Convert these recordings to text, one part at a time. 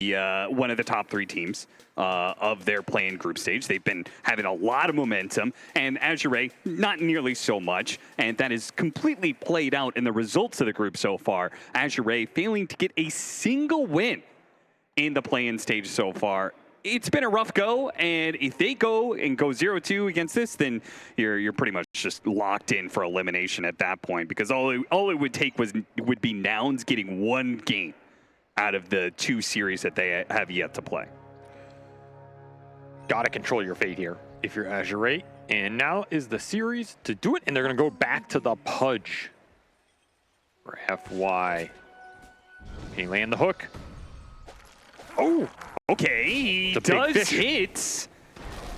one of the top 3 teams of their play-in group stage. They've been having a lot of momentum, and Azure not nearly so much, and that is completely played out in the results of the group so far. Azure failing to get a single win in the play-in stage so far. It's been a rough go, and if they go 0-2 against this, then you're pretty much just locked in for elimination at that point, because all it would take would be Nouns getting 1 game out of the 2 series that they have yet to play. Gotta control your fate here if you're Azure. And now is the series to do it, and they're gonna go back to the Pudge for FY. Can he land the hook? Oh, okay, he does hit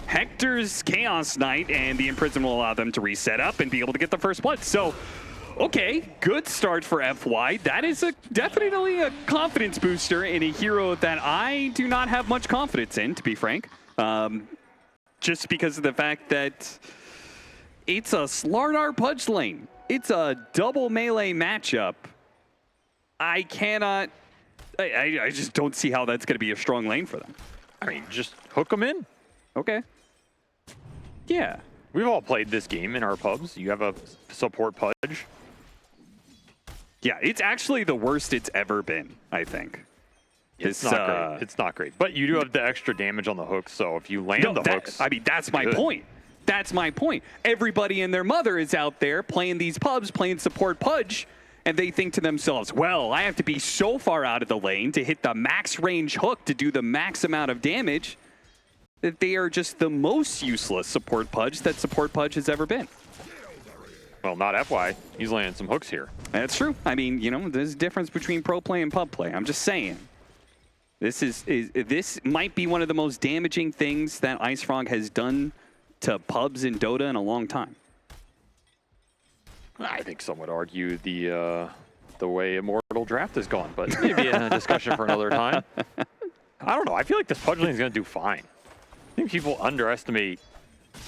Hector's Chaos Knight, and the Imprison will allow them to reset up and be able to get the first blood. So, okay, good start for FY. That is definitely a confidence booster in a hero that I do not have much confidence in, to be frank. Just because of the fact that it's a Slardar Pudge lane. It's a double melee matchup. I just don't see how that's going to be a strong lane for them. I mean, just hook them in. Okay. Yeah. We've all played this game in our pubs. You have a support Pudge. Yeah, it's actually the worst it's ever been, I think. It's not great. It's not great. But you do have the extra damage on the hooks, so if you land the hooks... I mean, that's my point. That's my point. Everybody and their mother is out there playing these pubs, playing support Pudge, and they think to themselves, well, I have to be so far out of the lane to hit the max range hook to do the max amount of damage that they are just the most useless support Pudge that support Pudge has ever been. Well, not FY. He's landing some hooks here. That's true. I mean, you know, there's a difference between pro play and pub play. I'm just saying. This might be one of the most damaging things that IceFrog has done to pubs in Dota in a long time. I think some would argue the way Immortal Draft has gone, but maybe a discussion for another time. I don't know. I feel like this Pudge lane is going to do fine. I think people underestimate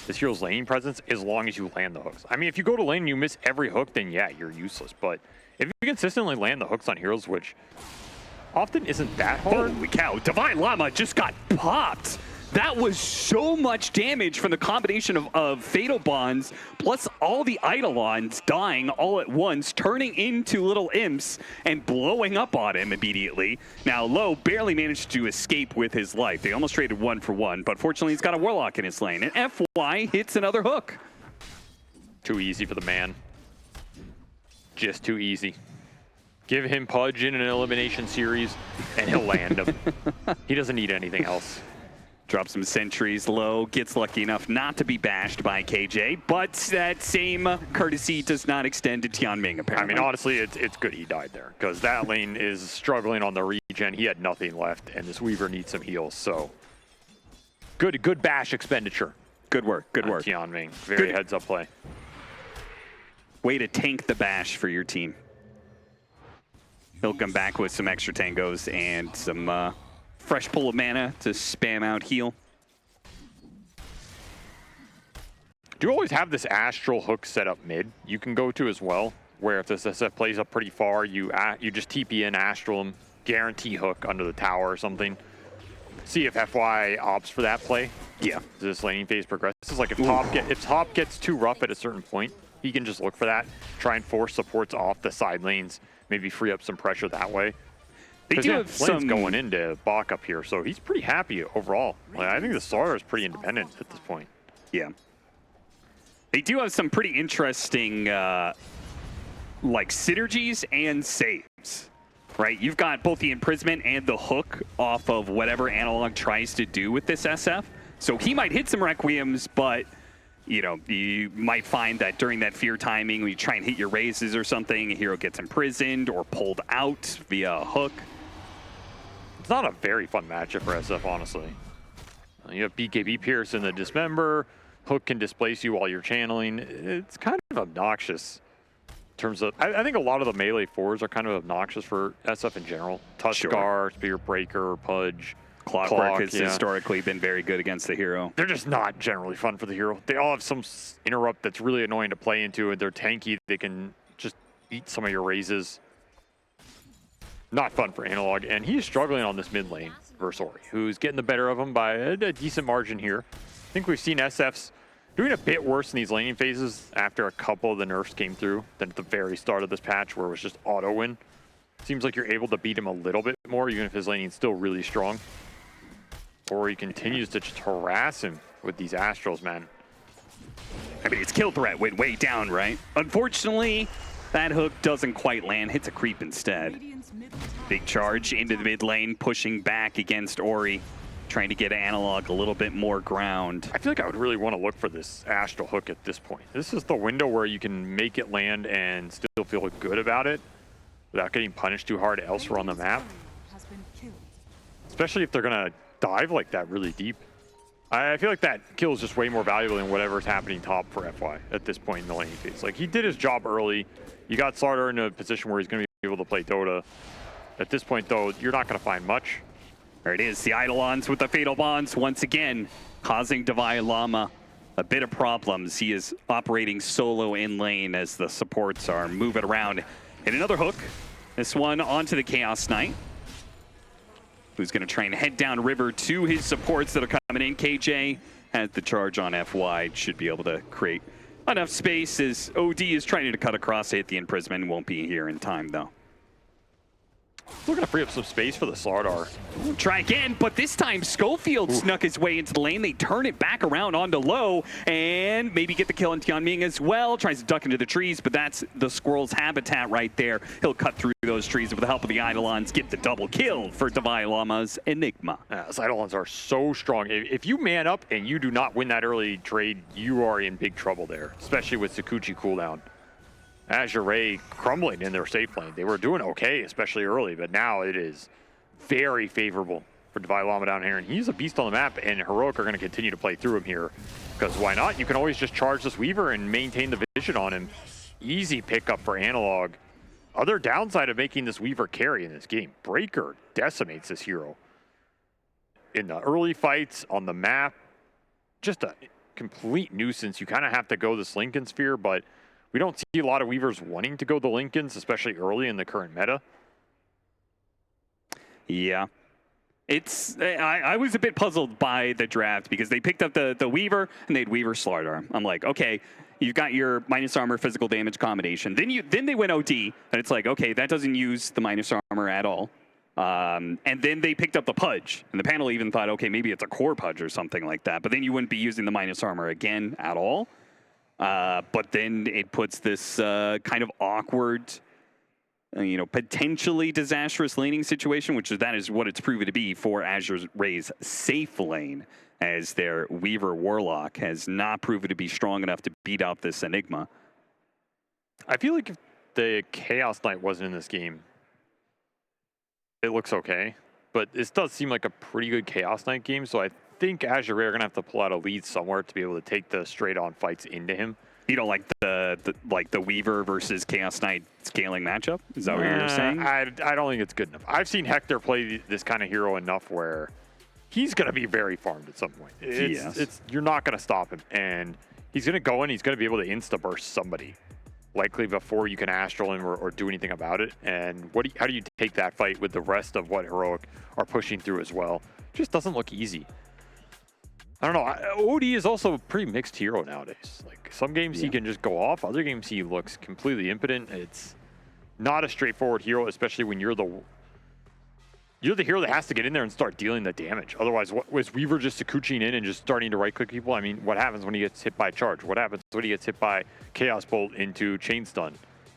this hero's laning presence as long as you land the hooks. I mean, if you go to lane and you miss every hook, then yeah, you're useless. But if you consistently land the hooks on heroes, which often isn't that hard. Holy cow, Divine Llama just got popped. That was so much damage from the combination of Fatal Bonds, plus all the Eidolons dying all at once, turning into little imps and blowing up on him immediately. Now, Low barely managed to escape with his life. They almost traded 1 for 1, but fortunately he's got a Warlock in his lane, and FY hits another hook. Too easy for the man. Just too easy. Give him Pudge in an elimination series, and he'll land him. He doesn't need anything else. Drops some sentries low, gets lucky enough not to be bashed by KJ, but that same courtesy does not extend to Tianming, apparently. I mean, honestly, it's good he died there, because that lane is struggling on the regen. He had nothing left, and this Weaver needs some heals, so good bash expenditure. Good work, good work. Tianming, very heads-up play. Way to tank the bash for your team. He'll come back with some extra tangos and some fresh pull of mana to spam out heal. Do you always have this astral hook set up mid you can go to as well, where if this SF plays up pretty far, you just TP in astral him, guarantee hook under the tower or something. See if FY opts for that play. Yeah. As this laning phase progresses, like if top gets too rough at a certain point, he can just look for that, try and force supports off the side lanes, maybe free up some pressure that way. They do have some going into Bach up here, so he's pretty happy overall. Like, I think the Slardar is pretty independent at this point. Yeah. They do have some pretty interesting like synergies and saves, right? You've got both the imprisonment and the hook off of whatever Analog tries to do with this SF. So he might hit some Requiems, but you know, you might find that during that fear timing, when you try and hit your raises or something, a hero gets imprisoned or pulled out via a hook. It's not a very fun matchup for SF, honestly. You have BKB Pierce in the Dismember. Hook can displace you while you're channeling. It's kind of obnoxious in terms of... I think a lot of the melee fours are kind of obnoxious for SF in general. Tuskar, Spear Breaker, Pudge. Clock has historically been very good against the hero. They're just not generally fun for the hero. They all have some interrupt that's really annoying to play into, and they're tanky. They can just eat some of your raises. Not fun for Analog, and he's struggling on this mid lane. versus Ori, who's getting the better of him by a decent margin here. I think we've seen SFs doing a bit worse in these laning phases after a couple of the nerfs came through than at the very start of this patch where it was just auto win. Seems like you're able to beat him a little bit more, even if his laning's still really strong. Ori continues to just harass him with these Astrals, man. I mean, its kill threat went way down, right? Unfortunately, that hook doesn't quite land, hits a creep instead. Big charge into the mid lane, pushing back against Ori, trying to get Analog a little bit more ground. I feel like I would really want to look for this Astral hook at this point. This is the window where you can make it land and still feel good about it without getting punished too hard elsewhere on the map. Especially if they're going to dive like that really deep. I feel like that kill is just way more valuable than whatever's happening top for FY at this point in the laning phase. Like, he did his job early. You got Slardar in a position where he's going to be able to play Dota. At this point, though, you're not going to find much. There it is, the Eidolons with the Fatal Bonds once again, causing Divine Llama a bit of problems. He is operating solo in lane as the supports are moving around. And another hook, this one onto the Chaos Knight, who's going to try and head down river to his supports that are coming in. KJ has the charge on FY, should be able to create enough space as OD is trying to cut across, hit the imprisonment, won't be here in time though. We're going to free up some space for the Slardar. Try again, but this time Schofield snuck his way into the lane. They turn it back around onto low and maybe get the kill on Tianming as well. Tries to duck into the trees, but that's the squirrel's habitat right there. He'll cut through those trees with the help of the Eidolons, get the double kill for Divine Llama's Enigma. Those Eidolons are so strong. If you man up and you do not win that early trade, you are in big trouble there, especially with Sakuchi cooldown. Azure crumbling in their safe lane. They were doing okay, especially early, but now it is very favorable for Divine Llama down here. And he's a beast on the map, and Heroic are going to continue to play through him here. Because why not? You can always just charge this Weaver and maintain the vision on him. Easy pickup for Analog. Other downside of making this Weaver carry in this game, Breaker decimates this hero. In the early fights, on the map, just a complete nuisance. You kind of have to go this Lincoln Sphere, but we don't see a lot of Weavers wanting to go the Lincolns, especially early in the current meta. Yeah. I was a bit puzzled by the draft because they picked up the Weaver and they had Weaver Slardar. I'm like, okay, you've got your minus armor physical damage combination. Then they went OD, and it's like, okay, that doesn't use the minus armor at all. And then they picked up the Pudge, and the panel even thought, okay, maybe it's a core Pudge or something like that. But then you wouldn't be using the minus armor again at all. But then it puts this kind of awkward, potentially disastrous laning situation, which that is what it's proven to be for Azure Ray's safe lane, as their Weaver Warlock has not proven to be strong enough to beat out this Enigma. I feel like if the Chaos Knight wasn't in this game, it looks okay. But this does seem like a pretty good Chaos Knight game, so I think Azure Ray are going to have to pull out a lead somewhere to be able to take the straight-on fights into him. You don't like the Weaver versus Chaos Knight scaling matchup? Is that what you're saying? I don't think it's good enough. I've seen Hector play this kind of hero enough where he's going to be very farmed at some point. You're not going to stop him, and he's going to go in. He's going to be able to insta-burst somebody, likely before you can astral him or do anything about it. And how do you take that fight with the rest of what Heroic are pushing through as well? It just doesn't look easy. I don't know. OD is also a pretty mixed hero nowadays. Like, some games he can just go off. Other games he looks completely impotent. It's not a straightforward hero, especially when you're the hero that has to get in there and start dealing the damage. Otherwise, what was Weaver just Sakuchiing in and just starting to right-click people? I mean, what happens when he gets hit by charge? What happens when he gets hit by Chaos Bolt into Chain Stun?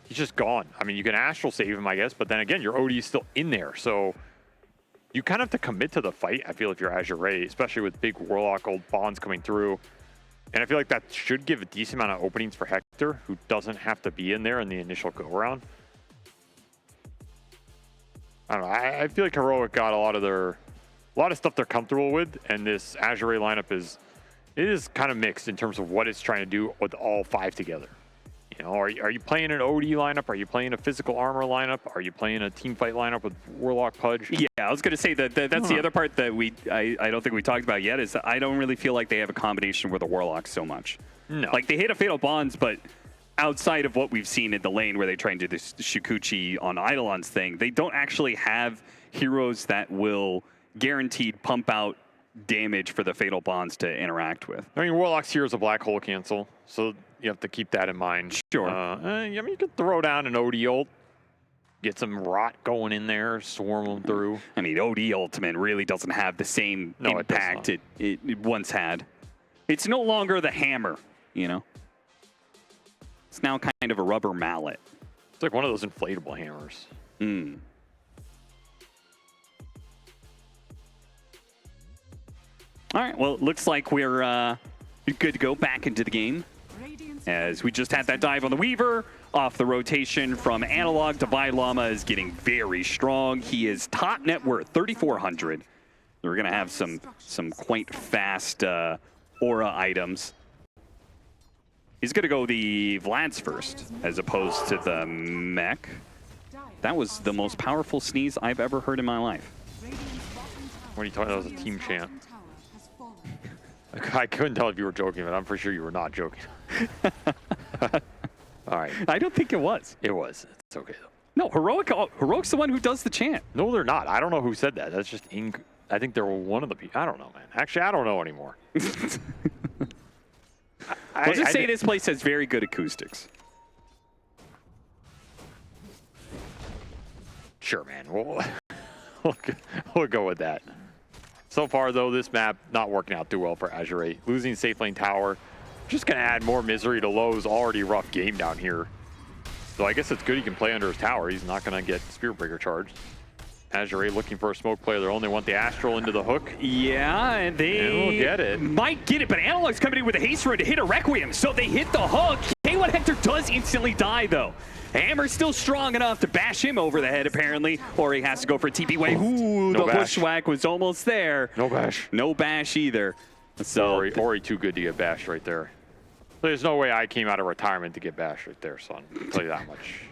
He's just gone. I mean, you can Astral save him, I guess, but then again, your OD is still in there, so you kind of have to commit to the fight, I feel, if you're Azure Ray, especially with big Warlock old bonds coming through. And I feel like that should give a decent amount of openings for Hector, who doesn't have to be in there in the initial go-around. I don't know. I feel like Heroic got a lot of stuff they're comfortable with, and this Azure Ray lineup is kind of mixed in terms of what it's trying to do with all five together. You know, are you playing an OD lineup? Are you playing a physical armor lineup? Are you playing a team fight lineup with Warlock Pudge? Yeah, I was going to say that's the other part that I don't think we talked about yet, is I don't really feel like they have a combination with the Warlock so much. No. Like, they hit a Fatal Bonds, but outside of what we've seen in the lane where they try and do this Shikuchi on Eidolon's thing, they don't actually have heroes that will guaranteed pump out damage for the Fatal Bonds to interact with. I mean, Warlock's here is a black hole cancel, so you have to keep that in mind. Sure. I mean, you could throw down an OD ult, get some rot going in there, swarm them through. I mean, OD Ultimate really doesn't have the same impact it once had. It's no longer the hammer, you know? It's now kind of a rubber mallet. It's like one of those inflatable hammers. Mm. All right, well, it looks like we're good to go back into the game. As we just had that dive on the Weaver, off the rotation from Analog. Divide Llama is getting very strong. He is top net worth, 3,400. We're going to have some quite fast aura items. He's going to go the Vlad's first, as opposed to the mech. That was the most powerful sneeze I've ever heard in my life. What are you talking about? That was a team chant. I couldn't tell if you were joking, but I'm pretty sure you were not joking. All right. I don't think it was. It was. It's okay, though. No, Heroic's the one who does the chant. No, they're not. I don't know who said that. That's just I think they're one of the people. I don't know, man. Actually, I don't know anymore. I'll just say this place has very good acoustics. Sure, man. We'll go with that. So far, though, this map not working out too well for Azure. Losing safe lane tower, just going to add more misery to Lowe's already rough game down here. So I guess it's good he can play under his tower. He's not going to get Spirit Breaker charged. Azure looking for a smoke play. They only want the Astral into the hook. Yeah, and they get it. Might get it, but Analog's coming in with a haste run to hit a Requiem. So they hit the hook. K1 Hector does instantly die, though. Hammer's still strong enough to bash him over the head, apparently, or he has to go for a TP wave. Ooh, the bushwhack was almost there. No bash. No bash either. So Ori too good to get bashed right there. There's no way I came out of retirement to get bashed right there, son. I'll tell you that much.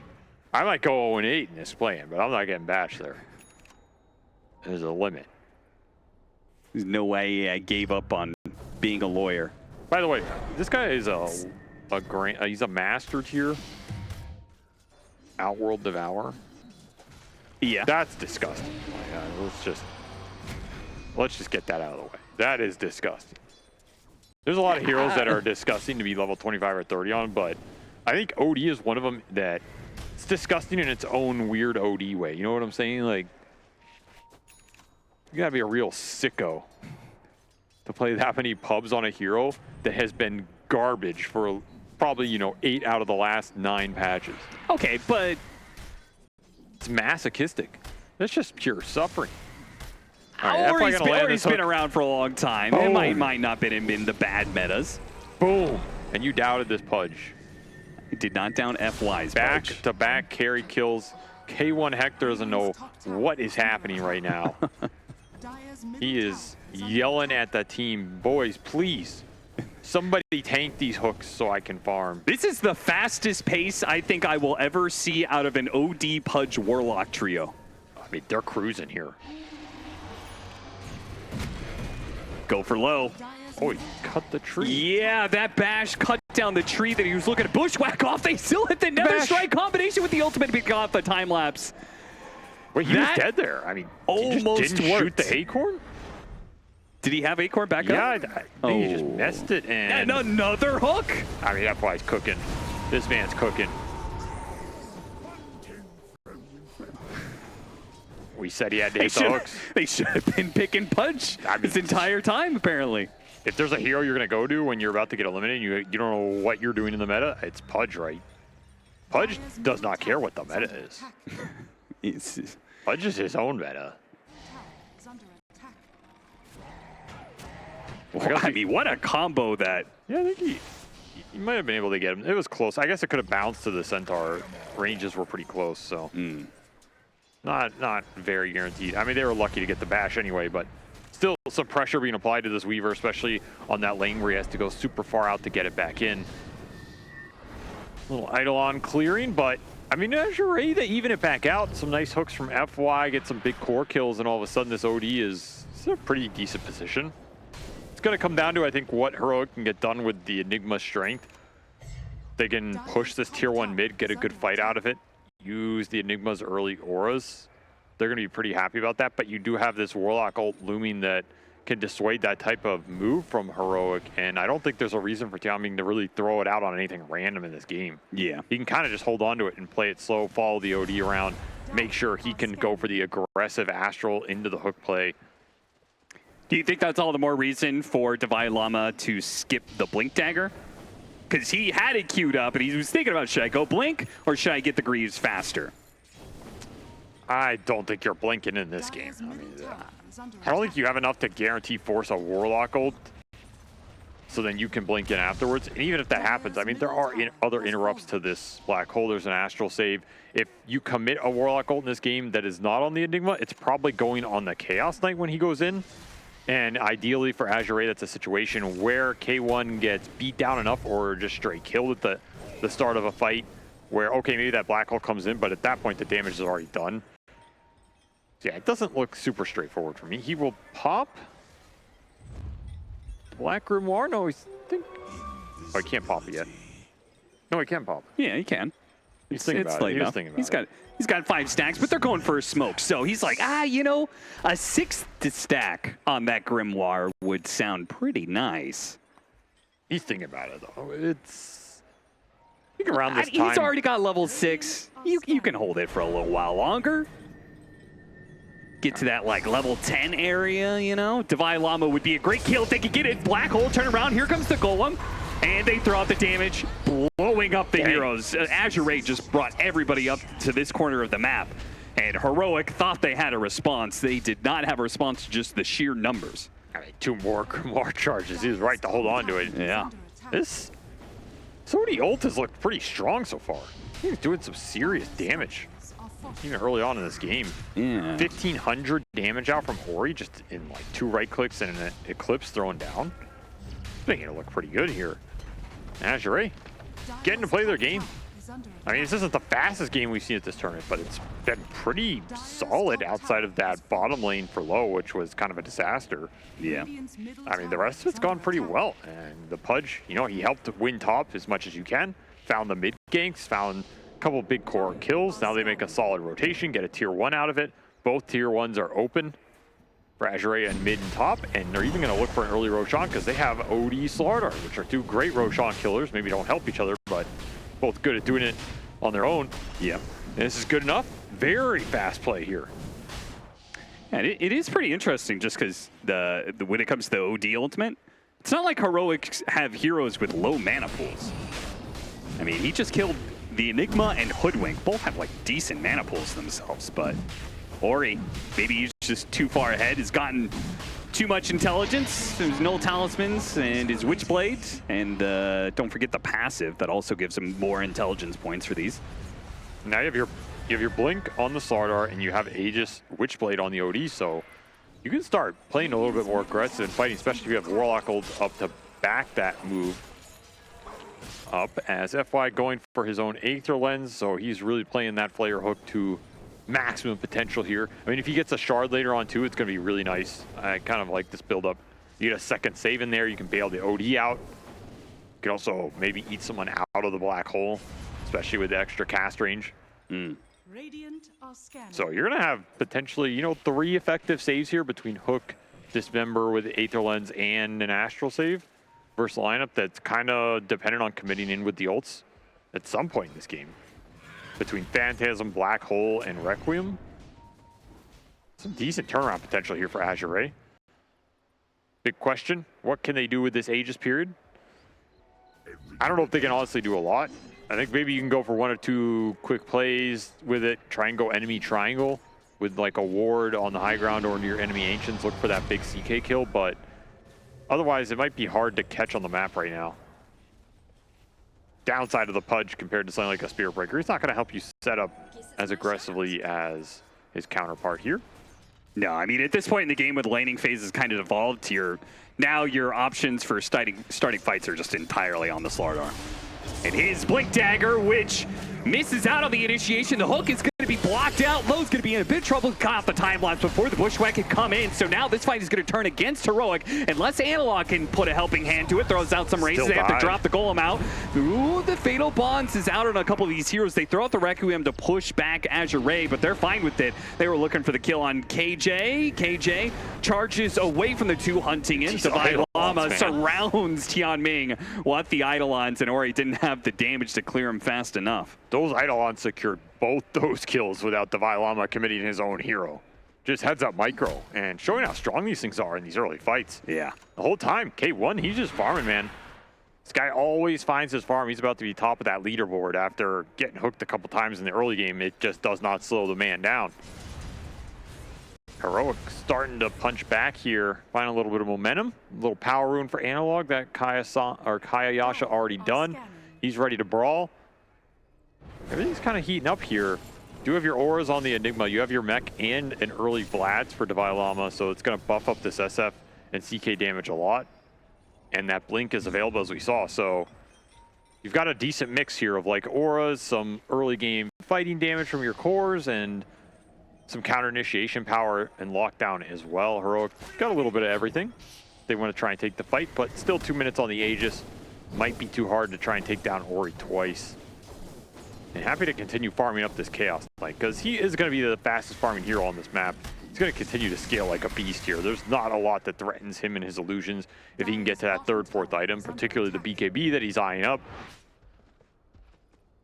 I might go 0-8 in this playing, but I'm not getting bashed there. There's a limit. There's no way I gave up on being a lawyer. By the way, this guy is he's a master tier. Outworld Devour. Yeah. That's disgusting. Oh my God, let's just get that out of the way. That is disgusting. There's a lot of heroes that are disgusting to be level 25 or 30 on, but I think OD is one of them that it's disgusting in its own weird OD way. You know what I'm saying? Like, you gotta be a real sicko to play that many pubs on a hero that has been garbage for probably, 8 out of the last 9 patches. Okay, but it's masochistic. That's just pure suffering. Right, Ori's been around for a long time. Boom. It might not have been in the bad metas. Boom. And you doubted this Pudge. I did not down FY's Back to back carry kills. K1 Hector doesn't know what is happening right now. He is yelling at the team, boys, please. Somebody tank these hooks so I can farm. This is the fastest pace I think I will ever see out of an OD Pudge Warlock trio. I mean, they're cruising here. Go for low. Oh, he cut the tree. Yeah, that bash cut down the tree that he was looking to bushwhack off. They still hit the Nether Strike combination with the ultimate to got the time lapse. Wait, he was dead there. I mean, almost he just didn't shoot the Acorn? Did he have Acorn back up? Yeah, I think he just messed it. And another hook. I mean, that's why he's cooking. This man's cooking. We said he had to hit the hooks. They should have been picking Pudge this entire time, apparently. If there's a hero you're going to go to when you're about to get eliminated, you don't know what you're doing in the meta, it's Pudge, right? Pudge does not care what the meta is. Pudge is his own meta. Well, I mean, what a combo that. Yeah, I think he might have been able to get him. It was close. I guess it could have bounced to the Centaur. Ranges were pretty close, so. Not very guaranteed. I mean, they were lucky to get the bash anyway, but still some pressure being applied to this Weaver, especially on that lane where he has to go super far out to get it back in. A little Eidolon clearing, but I mean, Azure, they even it back out. Some nice hooks from FY, get some big core kills, and all of a sudden this OD is in a pretty decent position. It's going to come down to, I think, what Heroic can get done with the Enigma strength. They can push this tier 1 mid, get a good fight out of it. Use the Enigma's early auras. they're going to be pretty happy about that. But you do have this Warlock ult looming that can dissuade that type of move from Heroic, and I don't think there's a reason for Tianming to really throw it out on anything random in this game. Yeah. He can kind of just hold on to it and play it slow, follow the OD around, make sure he can go for the aggressive Astral into the hook play. Do you think that's all the more reason for Divine Llama to skip the Blink Dagger? Because he had it queued up, and he was thinking about, should I go Blink, or should I get the Greaves faster? I don't think you're blinking in this game. I don't think you have enough to guarantee force a Warlock ult, so then you can blink in afterwards. And even if that happens, I mean, there are other interrupts to this Black Hole. There's an Astral save. If you commit a Warlock ult in this game that is not on the Enigma, it's probably going on the Chaos Knight when he goes in. And ideally for Azure, that's a situation where K1 gets beat down enough or just straight killed at the start of a fight where, okay, maybe that Black Hole comes in, but at that point the damage is already done. So yeah, it doesn't look super straightforward for me. He will pop Black Grimoire? No, he's oh, he can't pop it yet. No, he can pop. Yeah, he can. He's thinking about it. He's thinking about it. He's got 5 stacks, but they're going for a smoke. So he's like, you know, a 6th stack on that Grimoire would sound pretty nice. He's thinking about it, though. It's... I think around this time... He's already got level 6. You can hold it for a little while longer. Get to that, like, level 10 area, you know? Divine Llama would be a great kill if they could get it. Black Hole, turn around. Here comes the Golem. And they throw out the damage, blowing up the heroes. Azure just brought everybody up to this corner of the map. And Heroic thought they had a response. They did not have a response to just the sheer numbers. I mean, 2 more Grimoire charges. He was right to hold on to it. Yeah. This Sody ult has looked pretty strong so far. He's doing some serious damage. Even early on in this game. Yeah. 1,500 damage out from Ori just in like 2 right clicks and an Eclipse thrown down. Making it look pretty good here. Azure getting to play their game. I mean, this isn't the fastest game we've seen at this tournament, but it's been pretty solid outside of that bottom lane for low, which was kind of a disaster. Yeah. I mean, the rest of it's gone pretty well. And the Pudge, you know, he helped win top as much as you can. Found the mid ganks, found a couple big core kills. Now they make a solid rotation, get a tier 1 out of it. Both tier 1s are open for Azure and mid and top, and they're even going to look for an early Roshan because they have OD Slardar, which are 2 great Roshan killers. Maybe don't help each other, but both good at doing it on their own. Yeah. And this is good enough. Very fast play here. And it is pretty interesting just because when it comes to the OD ultimate, it's not like Heroics have heroes with low mana pools. I mean, he just killed the Enigma and Hoodwink. Both have like decent mana pools themselves, but Ori, maybe he's just too far ahead. He's gotten too much intelligence. There's no talismans and his Witchblade. And don't forget the passive that also gives him more intelligence points for these. Now you have your Blink on the Slardar and you have Aegis Witchblade on the OD, so you can start playing a little bit more aggressive and fighting, especially if you have Warlock ult up to back that move up. As FY going for his own Aether Lens, so he's really playing that Flayer Hook to maximum potential here. I mean, if he gets a shard later on too, it's going to be really nice. I kind of like this build-up. You get a second save in there, you can bail the OD out. You can also maybe eat someone out of the Black Hole, especially with the extra cast range. So you're going to have potentially, you know, 3 effective saves here between Hook, Dismember with Aether Lens, and an Astral save versus a lineup that's kind of dependent on committing in with the ults at some point in this game. Between Phantasm, Black Hole, and Requiem. Some decent turnaround potential here for Azure. Big question, what can they do with this Aegis period? I don't know if they can honestly do a lot. I think maybe you can go for 1 or 2 quick plays with it. Try and go enemy triangle with like a ward on the high ground or near enemy ancients. Look for that big CK kill, but otherwise it might be hard to catch on the map right now. Downside of the Pudge compared to something like a Spirit Breaker, he's not going to help you set up as aggressively as his counterpart here. No, I mean, at this point in the game with laning phases kind of evolved to now your options for starting fights are just entirely on the Slardar. And his Blink Dagger, which misses out on the initiation. The hook is going to be blocked out. Lowe's going to be in a bit of trouble. Cut off the time lapse before the Bushwhack can come in. So now this fight is going to turn against Heroic. Unless Analog can put a helping hand to it, throws out some raises. They have to drop the Golem out. Ooh, the Fatal Bonds is out on a couple of these heroes. They throw out the Requiem to push back Azure Ray, but they're fine with it. They were looking for the kill on KJ. KJ charges away from the two hunting in. Divine Llama surrounds Tianming with the Eidolons, and Ori didn't have the damage to clear him fast enough. Those Eidolons secured both those kills without Divine Llama committing his own hero. Just heads up micro and showing how strong these things are in these early fights. Yeah. The whole time, K1, he's just farming, man. This guy always finds his farm. He's about to be top of that leaderboard after getting hooked a couple times in the early game. It just does not slow the man down. Heroic starting to punch back here, find a little bit of momentum. A little power rune for Analog that Kaya Yasha already done. He's ready to brawl. Everything's kind of heating up here. You have your auras on the Enigma. You have your mech and an early Vlad's for Divine Llama, so it's going to buff up this SF and CK damage a lot. And that blink is available as we saw, so you've got a decent mix here of like auras, some early game fighting damage from your cores, and some counter initiation power and lockdown as well. Heroic got a little bit of everything. They want to try and take the fight, but still 2 minutes on the Aegis. Might be too hard to try and take down Ori twice. And happy to continue farming up this Chaos Knight, because he is going to be the fastest farming hero on this map. He's going to continue to scale like a beast here. There's not a lot that threatens him and his illusions if he can get to that third, fourth item, particularly the BKB that he's eyeing up.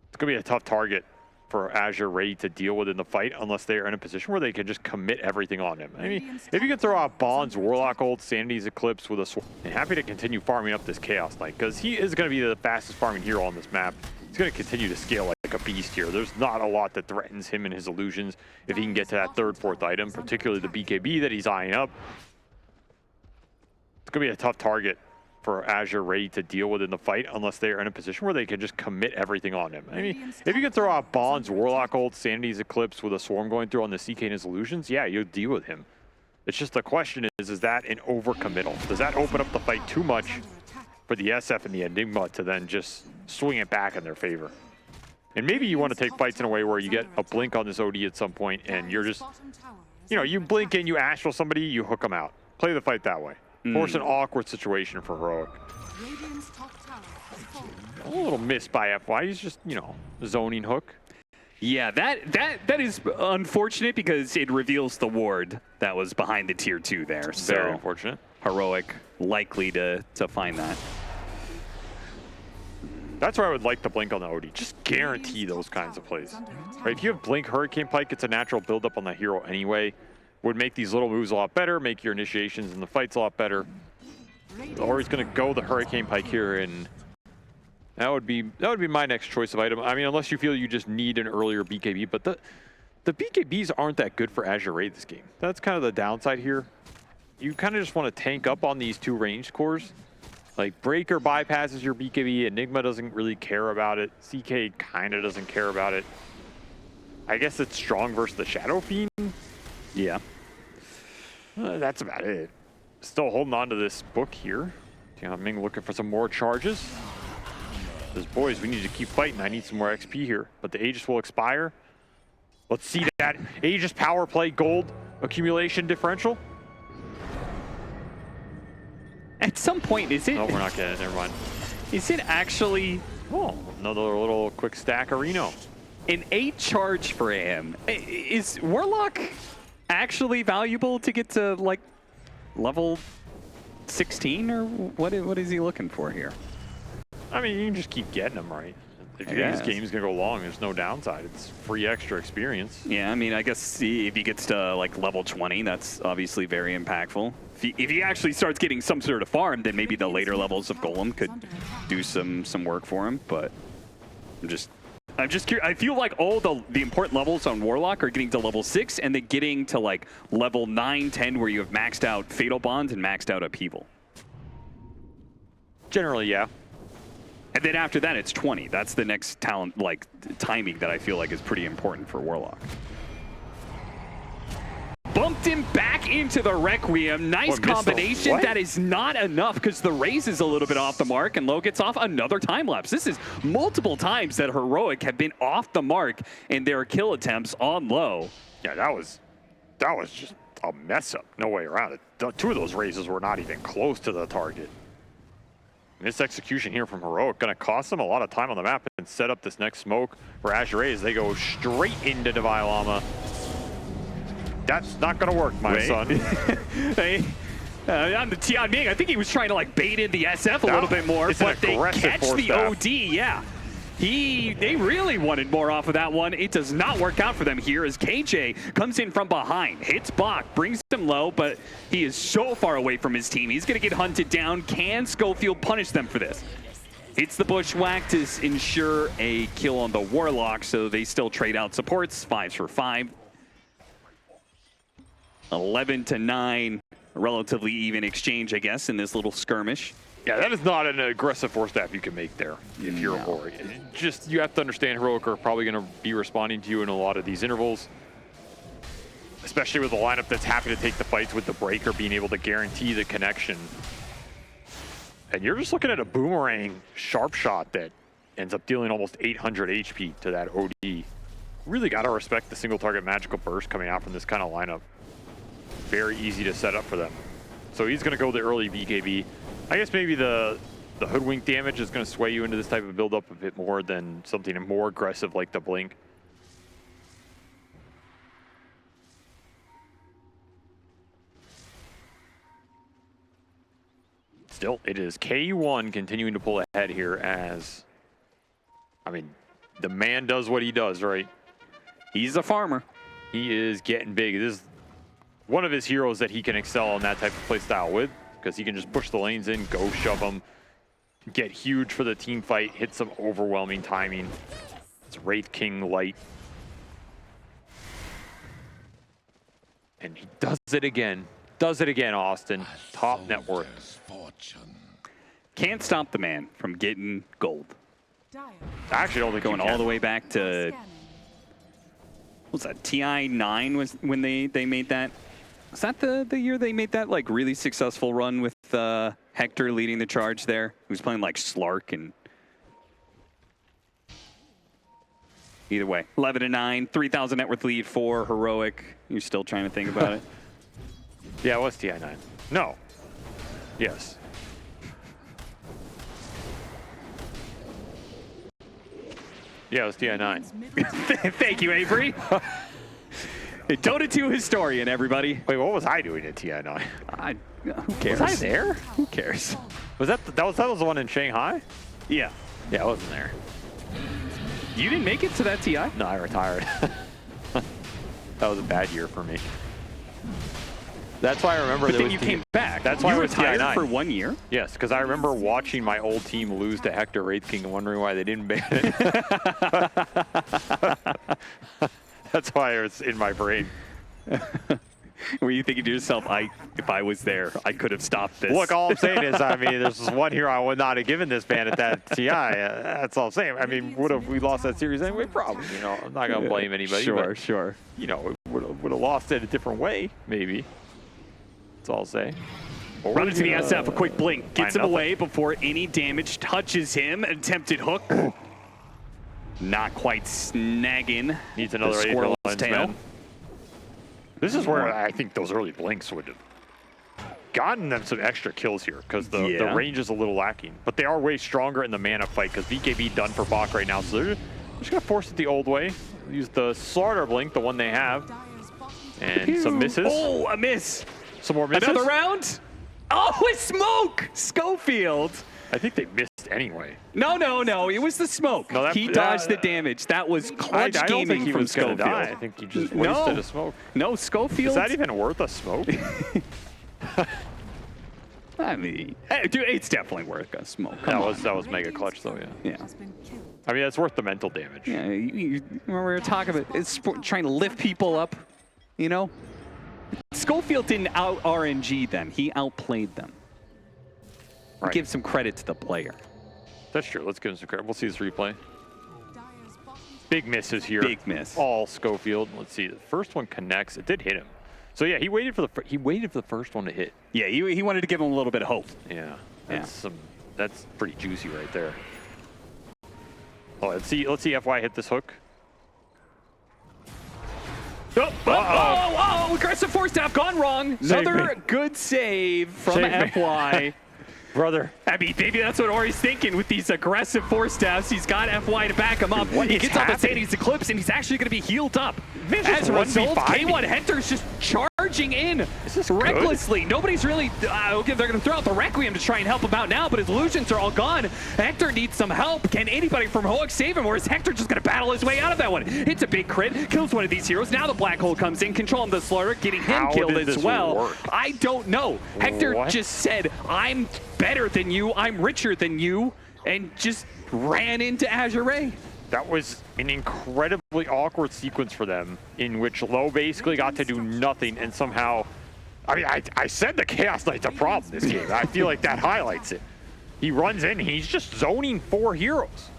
It's going to be a tough target for Azure Ray to deal with in the fight unless they're in a position where they can just commit everything on him. I mean, if you can throw out Bonds, Warlock Ult, Sanity's Eclipse with a sword, and happy to continue farming up this Chaos Knight, because he is going to be the fastest farming hero on this map. He's going to continue to scale like a beast here. There's not a lot that threatens him and his illusions if he can get to that third, fourth item, particularly the BKB that he's eyeing up. It's going to be a tough target for Azure Ray to deal with in the fight unless they're in a position where they can just commit everything on him. I mean, if you can throw out Bonds, Warlock Ult, Sanity's Eclipse with a Swarm going through on the CK and his illusions, yeah, you'll deal with him. It's just the question is that an overcommittal? Does that open up the fight too much for the SF and the Enigma to then just swing it back in their favor? And maybe you want to take fights in a way where you get a blink on this OD at some point and you're just, you know, you blink in, you astral somebody, you hook them out. Play the fight that way. Force an awkward situation for Heroic. A little miss by FY. He's just, you know, zoning hook. Yeah, that is unfortunate because it reveals the ward that was behind the tier 2 there. So very unfortunate. Heroic likely to find that. That's where I would like to blink on the OD. Just guarantee those kinds of plays. Right? If you have blink Hurricane Pike, it's a natural buildup on the hero anyway. Would make these little moves a lot better, make your initiations in the fights a lot better. Or he's going to go the Hurricane Pike here, and that would be my next choice of item. I mean, unless you feel you just need an earlier BKB, but the BKBs aren't that good for Azure Ray this game. That's kind of the downside here. You kind of just want to tank up on these two ranged cores. Like Breaker bypasses your BKB, Enigma doesn't really care about it, CK kind of doesn't care about it. I guess it's strong versus the Shadow Fiend. Yeah. That's about it. Still holding on to this book here. Tianming looking for some more charges. Says, boys, we need to keep fighting. I need some more XP here. But the Aegis will expire. Let's see that Aegis power play gold accumulation differential. At some point, is it? No, we're not getting it. Never mind. Is it actually? Oh, another little quick stack of Reno. An 8 charge for him. Is Warlock actually valuable to get to like level 16 or what is he looking for here? I mean, you can just keep getting them, right? If you think this game's gonna go long, there's no downside. It's free extra experience. Yeah, I mean, I guess if he gets to like level 20, that's obviously very impactful. If he actually starts getting some sort of farm, then maybe the later levels of Golem could do some work for him. But I'm just curious. I feel like all the important levels on Warlock are getting to level 6 and then getting to like level 9, 10, where you have maxed out Fatal Bonds and maxed out Upheaval. Generally, yeah. And then after that, it's 20. That's the next talent, like timing that I feel like is pretty important for Warlock. Bumped him back into the Requiem. Nice combination. That is not enough because the raise is a little bit off the mark, and Low gets off another time lapse. This is multiple times that Heroic have been off the mark in their kill attempts on Low. Yeah, that was just a mess up. No way around it. Two of those raises were not even close to the target. This execution here from Heroic going to cost them a lot of time on the map and set up this next smoke for Azure as they go straight into Devi Llama. That's not going to work, my son. Hey, on the Tianming, I think he was trying to like bait in the SF a little bit more, but they catch the OD, yeah. They really wanted more off of that one. It does not work out for them here as KJ comes in from behind, hits Bach, brings him low, but he is so far away from his team. He's going to get hunted down. Can Schofield punish them for this? Hits the Bushwhack to ensure a kill on the Warlock, so they still trade out supports. 5s for 5. 11-9, a relatively even exchange, I guess, in this little skirmish. Yeah, that is not an aggressive force staff you can make there if you're a Hori. Just, you have to understand Heroic are probably going to be responding to you in a lot of these intervals, especially with a lineup that's happy to take the fights with the Breaker being able to guarantee the connection. And you're just looking at a Boomerang sharp shot that ends up dealing almost 800 HP to that OD. Really got to respect the single target magical burst coming out from this kind of lineup. Very easy to set up for them. So he's going to go the early BKB. I guess maybe the hoodwink damage is going to sway you into this type of build-up a bit more than something more aggressive like the blink. Still, it is KU1 continuing to pull ahead here as, I mean, the man does what he does, right? He's a farmer. He is getting big. This is one of his heroes that he can excel on that type of play style with, because he can just push the lanes in, go shove them, get huge for the team fight, hit some overwhelming timing. It's Wraith King light. And he does it again. Does it again, Austin. Top net worth. Can't stop the man from getting gold. I actually don't think going all the way back to, what was that, TI9 was when they made that? Was that the year they made that like really successful run with Hector leading the charge there? He was playing like Slark and... Either way, 11-9, 3,000 net worth lead for Heroic. You're still trying to think about it? Yeah, it was TI9. No. Yes. Yeah, it was TI9. Thank you, Avery. Dota2 historian, everybody. Wait, what was I doing at TI9? Who cares? Was I there? Who cares? Was that was the one in Shanghai? Yeah. Yeah, I wasn't there. You didn't make it to that TI? No, I retired. That was a bad year for me. That's why I remember. But then you came back. That's why you I was retired TI9 for 1 year. Yes, because I remember watching my old team lose to Hector Wraith King and wondering why they didn't ban it. That's why it's in my brain. Were you thinking to yourself, if I was there, I could have stopped this? Look, all I'm saying is, I mean, there's this one hero I would not have given this ban at that TI. That's all I'm saying. I mean, would have we lost that series anyway? Probably. You know, I'm not gonna blame anybody. Sure, but, sure. You know, would have lost it a different way, maybe. That's all I'll say. Run into the SF, a quick blink. Gets him away before any damage touches him. Attempted hook. Not quite snagging. Needs another squirrel's tail. Man. This is where I think those early blinks would have gotten them some extra kills here, because the range is a little lacking. But they are way stronger in the mana fight, because BKB done for Bach right now. So they're just going to force it the old way. Use the Slaughter Blink, the one they have. And some misses. Oh, a miss. Some more misses. Another round. Oh, a smoke! Schofield. I think they missed anyway. No. It was the smoke. No, he dodged the damage. That was clutch gaming from Schofield. Die. I think he just wasted a smoke. No, Schofield. Is that even worth a smoke? I mean, dude, it's definitely worth a smoke. That was mega clutch though. Yeah. I mean, it's worth the mental damage. Yeah. You remember we were talking about it's trying to lift people up. You know, Schofield didn't out RNG them. He outplayed them. Right. Give some credit to the player. That's true. Let's give him some credit. We'll see this replay. Big misses here. Big miss. All Schofield. Let's see. The first one connects. It did hit him. So yeah, he waited for the first one to hit. Yeah, he wanted to give him a little bit of hope. Yeah, that's pretty juicy right there. Oh, let's see FY hit this hook. Oh, aggressive force staff gone wrong. Another good save from FY. Brother. I mean, maybe that's what Ori's thinking with these aggressive force staffs. He's got FY to back him up. He gets on the Sandy's Eclipse, and he's actually going to be healed up. As a result, K1 Hector's just charging in recklessly. Nobody's really... okay, they're going to throw out the Requiem to try and help him out now, but his illusions are all gone. Hector needs some help. Can anybody from Hook save him, or is Hector just going to battle his way out of that one? It's a big crit, kills one of these heroes. Now the Black Hole comes in, controlling the Slaughter, getting him killed as well. I don't know. Hector just said, I'm better than you, I'm richer than you, and just ran into Azure. That was an incredibly awkward sequence for them, in which Low basically got to do nothing, and somehow, I mean, I said the Chaos Knight's a problem this game. I feel like that highlights it. He runs in, he's just zoning 4 heroes.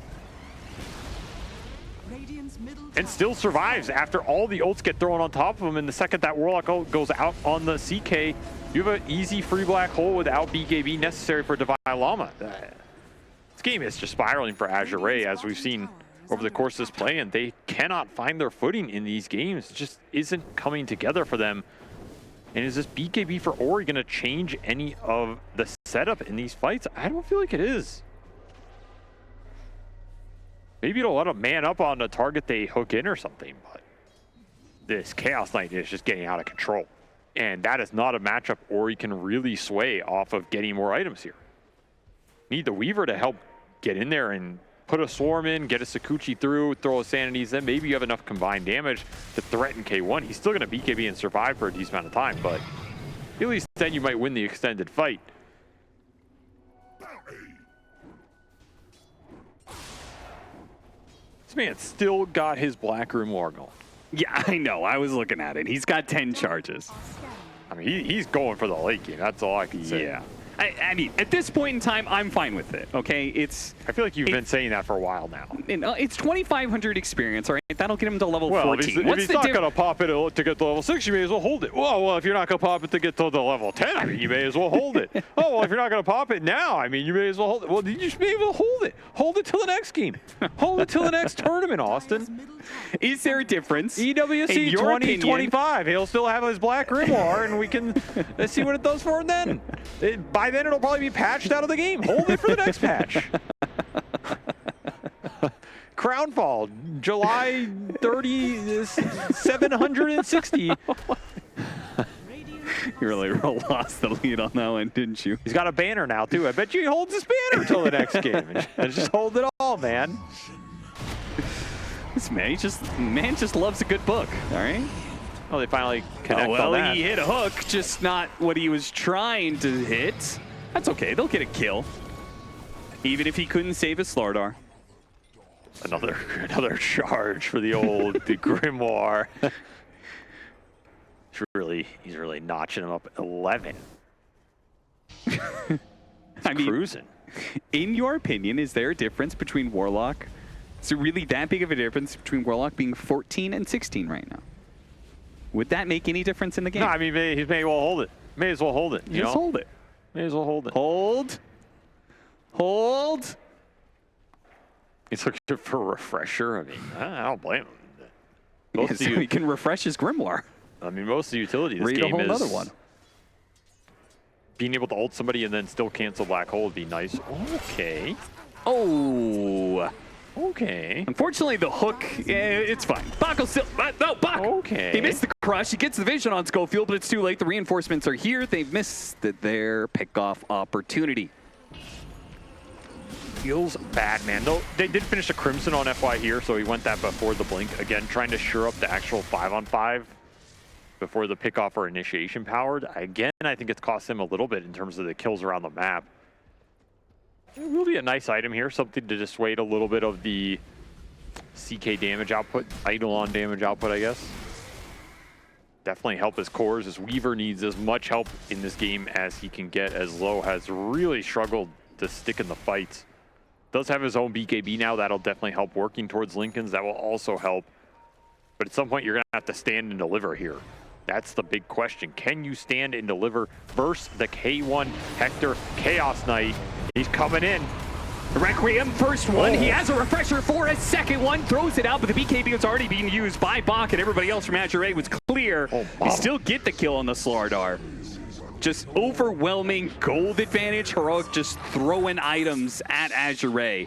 And still survives after all the ults get thrown on top of him, and the second that Warlock ult goes out on the CK, you have an easy free Black Hole without BKB necessary for Divine Llama. This game is just spiraling for Azure, as we've seen over the course of this play, and they cannot find their footing in these games. It just isn't coming together for them. And is this BKB for Ori going to change any of the setup in these fights? I don't feel like it is. Maybe it'll let them man up on the target they hook in or something, but this Chaos Knight is just getting out of control. And that is not a matchup Ori can really sway off of getting more items here. Need the Weaver to help get in there and put a Swarm in, get a Sakuchi through, throw a Sanities, then maybe you have enough combined damage to threaten K1. He's still going to BKB and survive for a decent amount of time, but at least then you might win the extended fight. This man still got his Black Grimoire going. Yeah, I know. I was looking at it. He's got 10 charges. I mean, he's going for the late game. That's all I can say. Yeah. I mean, at this point in time, I'm fine with it, okay? I feel like you've been saying that for a while now. It's 2,500 experience, all right? That'll get him to level 14. If he's not going to pop it to get to level 6, you may as well hold it. Well, if you're not going to pop it to get to the level 10, I mean, you may as well hold it. Oh, well, if you're not going to pop it now, I mean, you may as well hold it. Well, you just be able to hold it. Hold it till the next game. Hold it till the next tournament, Austin. Is there a difference? EWC 2025. He'll still have his Black Grimoire, and we can see what it does for him then. By then, it'll probably be patched out of the game. Hold it for the next patch. Crownfall, July 30, 760. You really lost the lead on that one, didn't you? He's got a banner now, too. I bet you he holds his banner until the next game. And just hold it all, man. This man just loves a good book, all right? Oh, they finally connect on that. He hit a hook, just not what he was trying to hit. That's okay. They'll get a kill. Even if he couldn't save his Slardar. Another charge for the old the Grimoire. He's really notching him up 11. I mean, cruising. In your opinion, is there a difference between Warlock? Is there really that big of a difference between Warlock being 14 and 16 right now? Would that make any difference in the game? No, I mean, he may well hold it. May as well hold it. Just hold it. May as well hold it. Hold. He's looking for a refresher. I mean, I don't blame him. So he can refresh his Grimoire. I mean, most of the utility in this game is... another one. Being able to ult somebody and then still cancel Black Hole would be nice. Okay. Oh. Okay. Unfortunately, the hook, it's fine. Bakko still, no, Bak! Okay. He missed the crush. He gets the vision on Schofield, but it's too late. The reinforcements are here. They've missed their pickoff opportunity. Feels bad, man. Though they did finish a Crimson on FY here, so he went that before the blink. Again, trying to shore up the actual 5-on-5 before the pickoff or initiation powered. Again, I think it's cost him a little bit in terms of the kills around the map. It will be a nice item here, something to dissuade a little bit of the CK damage output, Eidolon damage output, I guess. Definitely help his cores. His Weaver needs as much help in this game as he can get, as Low has really struggled to stick in the fights. Does have his own BKB now. That'll definitely help working towards Lincoln's. That will also help. But at some point, you're going to have to stand and deliver here. That's the big question. Can you stand and deliver versus the K1 Hector Chaos Knight? He's coming in. Requiem, first one. He has a refresher for a second one. Throws it out, but the BKB was already being used by Bach, and everybody else from Azure was clear. We still get the kill on the Slardar. Just overwhelming gold advantage. Heroic just throwing items at Azure.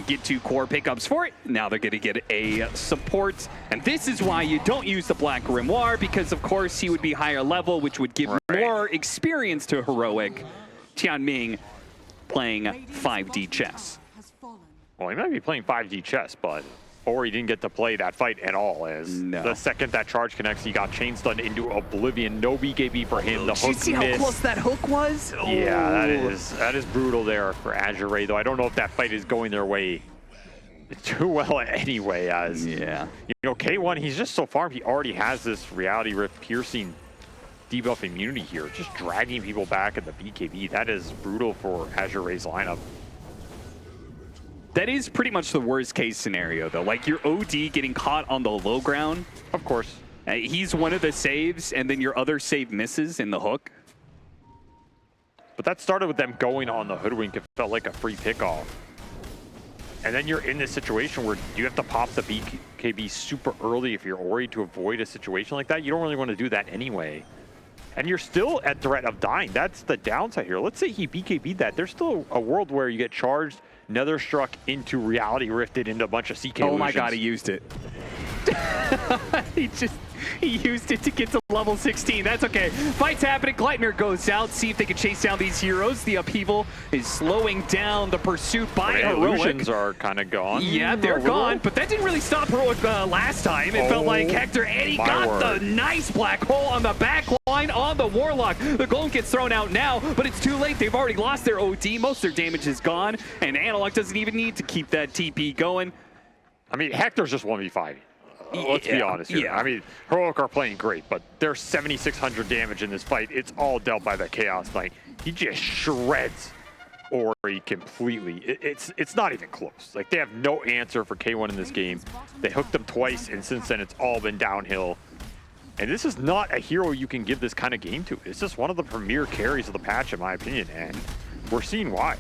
Get 2 core pickups for it. Now they're going to get a support. And this is why you don't use the Black Grimoire, because of course he would be higher level, which would give more experience to Heroic. Tianming playing 5D chess. Well, he might be playing 5D chess, but or he didn't get to play that fight at all. As the second that charge connects, he got chain stunned into oblivion. No BKB for him. The hook Did you see how close that hook was? Yeah, that is brutal there for Azure, though. I don't know if that fight is going their way too well anyway. As you know, K1, he's just so far, he already has this Reality Rift piercing debuff immunity here, just dragging people back at the BKB. That is brutal for Azure's lineup. That is pretty much the worst case scenario, though. Like, your OD getting caught on the low ground. Of course. He's one of the saves, and then your other save misses in the hook. But that started with them going on the hoodwink. It felt like a free pickoff. And then you're in this situation where you have to pop the BKB super early if you're Ori to avoid a situation like that. You don't really want to do that anyway. And you're still at threat of dying. That's the downside here. Let's say he BKB'd that. There's still a world where you get charged, Nether struck into Reality Rifted into a bunch of CK illusions. My God, he used it. He used it to get to level 16. That's okay. Fight's happening. Gleitner goes out. See if they can chase down these heroes. The upheaval is slowing down the pursuit by Heroic. Illusions are kind of gone. Yeah, they're gone. But that didn't really stop Heroic last time. It felt like Hector, and he got the nice black hole on the back line on the Warlock. The Golem gets thrown out now, but it's too late. They've already lost their OD. Most of their damage is gone, and Analog doesn't even need to keep that TP going. I mean, Hector's just 1v5. Let's be honest here. I mean, Heroic are playing great, but there's 7,600 damage in this fight. It's all dealt by the Chaos Knight. He just shreds Ori completely. It's not even close. Like, they have no answer for K1 in this game. They hooked them twice, and since then it's all been downhill. And this is not a hero you can give this kind of game to. It's just one of the premier carries of the patch, in my opinion, and we're seeing why.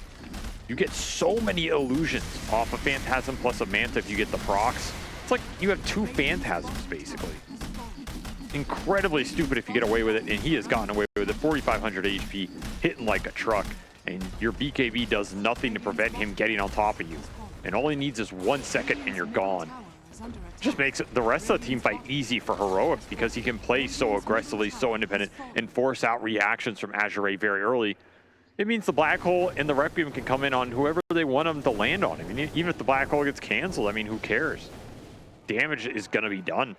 You get so many illusions off a Phantasm plus a Manta if you get the procs. It's like you have 2 Phantasms, basically. Incredibly stupid if you get away with it, and he has gotten away with it. 4,500 HP, hitting like a truck, and your BKB does nothing to prevent him getting on top of you. And all he needs is 1 second, and you're gone. Just makes the rest of the team fight easy for Heroic because he can play so aggressively, so independent, and force out reactions from Azure very early. It means the Black Hole and the Requiem can come in on whoever they want them to land on. I mean, even if the Black Hole gets canceled, I mean, who cares? Damage is going to be done.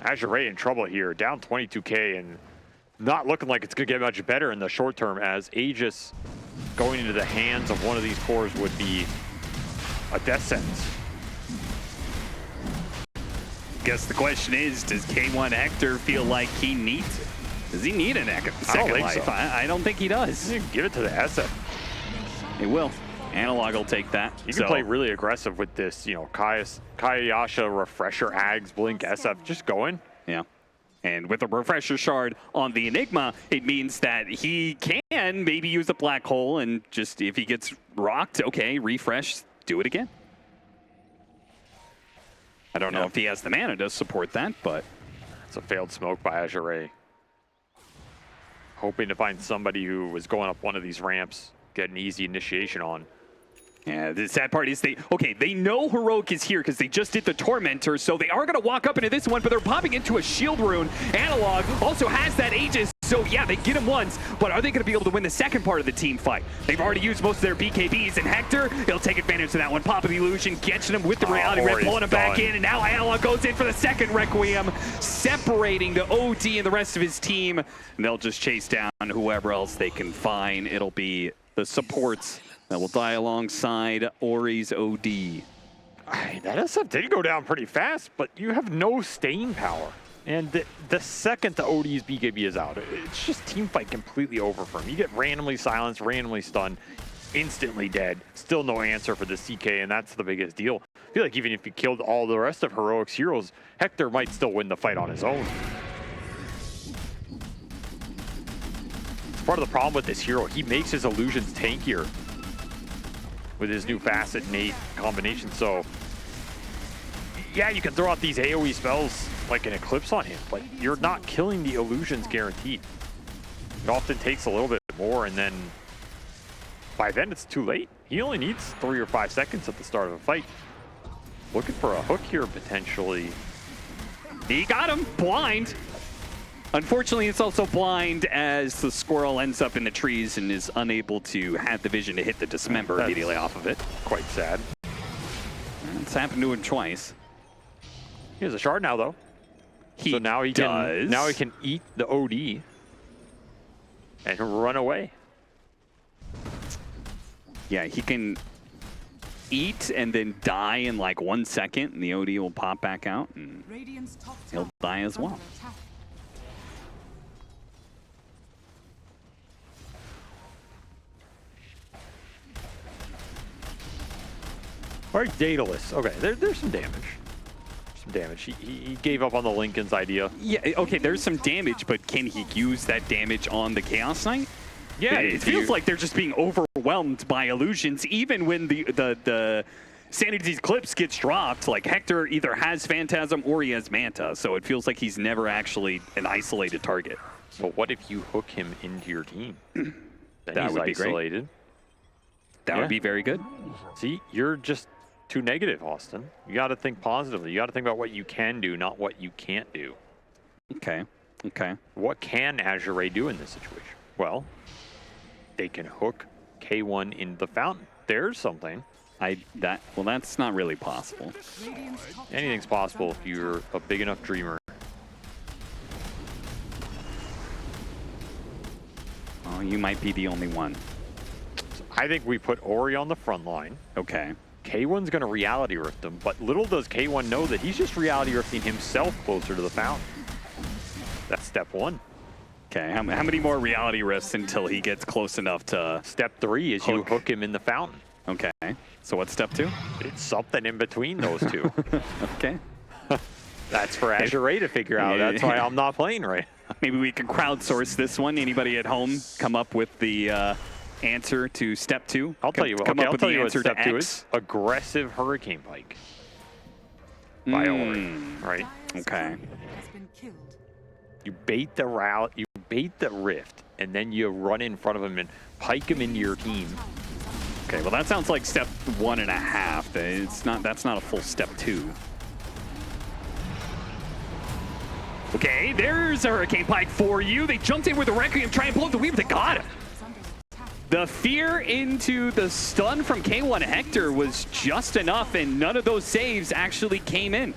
Azure in trouble here, down 22k, and not looking like it's going to get much better in the short term, as Aegis going into the hands of one of these cores would be a death sentence. Guess the question is, does K1 Hector feel like he needs it? Does he need a second life? So. I don't think he does. Give it to the SF. He will. Analog will take that. You can play really aggressive with this, you know, Kayasha, Refresher, Ags, Blink, SF, just going. Yeah. And with a Refresher Shard on the Enigma, it means that he can maybe use a Black Hole and just, if he gets rocked, okay, refresh, do it again. I don't know if he has the mana to support that, but... It's a failed smoke by Azure. Hoping to find somebody who was going up one of these ramps, get an easy initiation on. Yeah, the sad part is they know Heroic is here because they just did the Tormentor, so they are going to walk up into this one, but they're popping into a Shield Rune. Analog also has that Aegis, so yeah, they get him once, but are they going to be able to win the second part of the team fight? They've already used most of their BKBs, and Hector, he'll take advantage of that one. Pop of the illusion, catching him with the Reality Rift, pulling him back in, and now Analog goes in for the second Requiem, separating the OD and the rest of his team, and they'll just chase down whoever else they can find. It'll be the supports that will die alongside Ori's OD. That SF did go down pretty fast, but you have no staying power. And the second the OD's BKB is out, it's just team fight completely over for him. You get randomly silenced, randomly stunned, instantly dead. Still no answer for the CK, and that's the biggest deal. I feel like even if you killed all the rest of Heroic's heroes, Hector might still win the fight on his own. part of the problem with this hero. He makes his illusions tankier with his new Facet Nate combination. So, yeah, you can throw out these AoE spells like an Eclipse on him, but you're not killing the illusions guaranteed. It often takes a little bit more, and then by then it's too late. He only needs 3 or 5 seconds at the start of a fight. Looking for a hook here, potentially. He got him blind. Unfortunately, it's also blind as the squirrel ends up in the trees and is unable to have the vision to hit the dismember immediately off of it. Quite sad. It's happened to him twice. He has a shard now, though. So now he can eat the OD and run away. Yeah, he can eat and then die in like 1 second, and the OD will pop back out, and he'll die as well. All right, Daedalus. Okay, there's some damage. He gave up on the Lincoln's idea. Yeah, okay, there's some damage, but can he use that damage on the Chaos Knight? Yeah, it feels like they're just being overwhelmed by illusions, even when the Sanity's Eclipse gets dropped. Like, Hector either has Phantasm or he has Manta, so it feels like he's never actually an isolated target. But what if you hook him into your team? Then that he's would be isolated. great. That would be very good. See, you're just too negative, Austin. You got to think positively. You got to think about what you can do, not what you can't do. Okay. Okay. What can Azure do in this situation? Well, they can hook K1 in the fountain. There's something. Well, that's not really possible. Anything's possible if you're a big enough dreamer. Oh, you might be the only one. So I think we put Ori on the front line. Okay. K1's going to reality rift him, but little does K1 know that he's just reality rifting himself closer to the fountain. That's step 1. Okay, how many more reality rifts until he gets close enough to... Step 3 is you hook him in the fountain. Okay, so what's step 2? It's something in between those two. Okay. That's for Azure to figure out. That's why I'm not playing right. Maybe we can crowdsource this one. Anybody at home come up with the answer to step 2? I'll tell you what. I'll tell you what step 2 is. Aggressive Hurricane Pike. By Ori, right? Okay. You bait the route, you bait the rift, and then you run in front of him and pike him into your team. Okay, well that sounds like step 1.5. It's not. That's not a full step 2. Okay, there's a Hurricane Pike for you. They jumped in with a Requiem, trying to pull up the weave. They got him. The fear into the stun from K1 Hector was just enough, and none of those saves actually came in.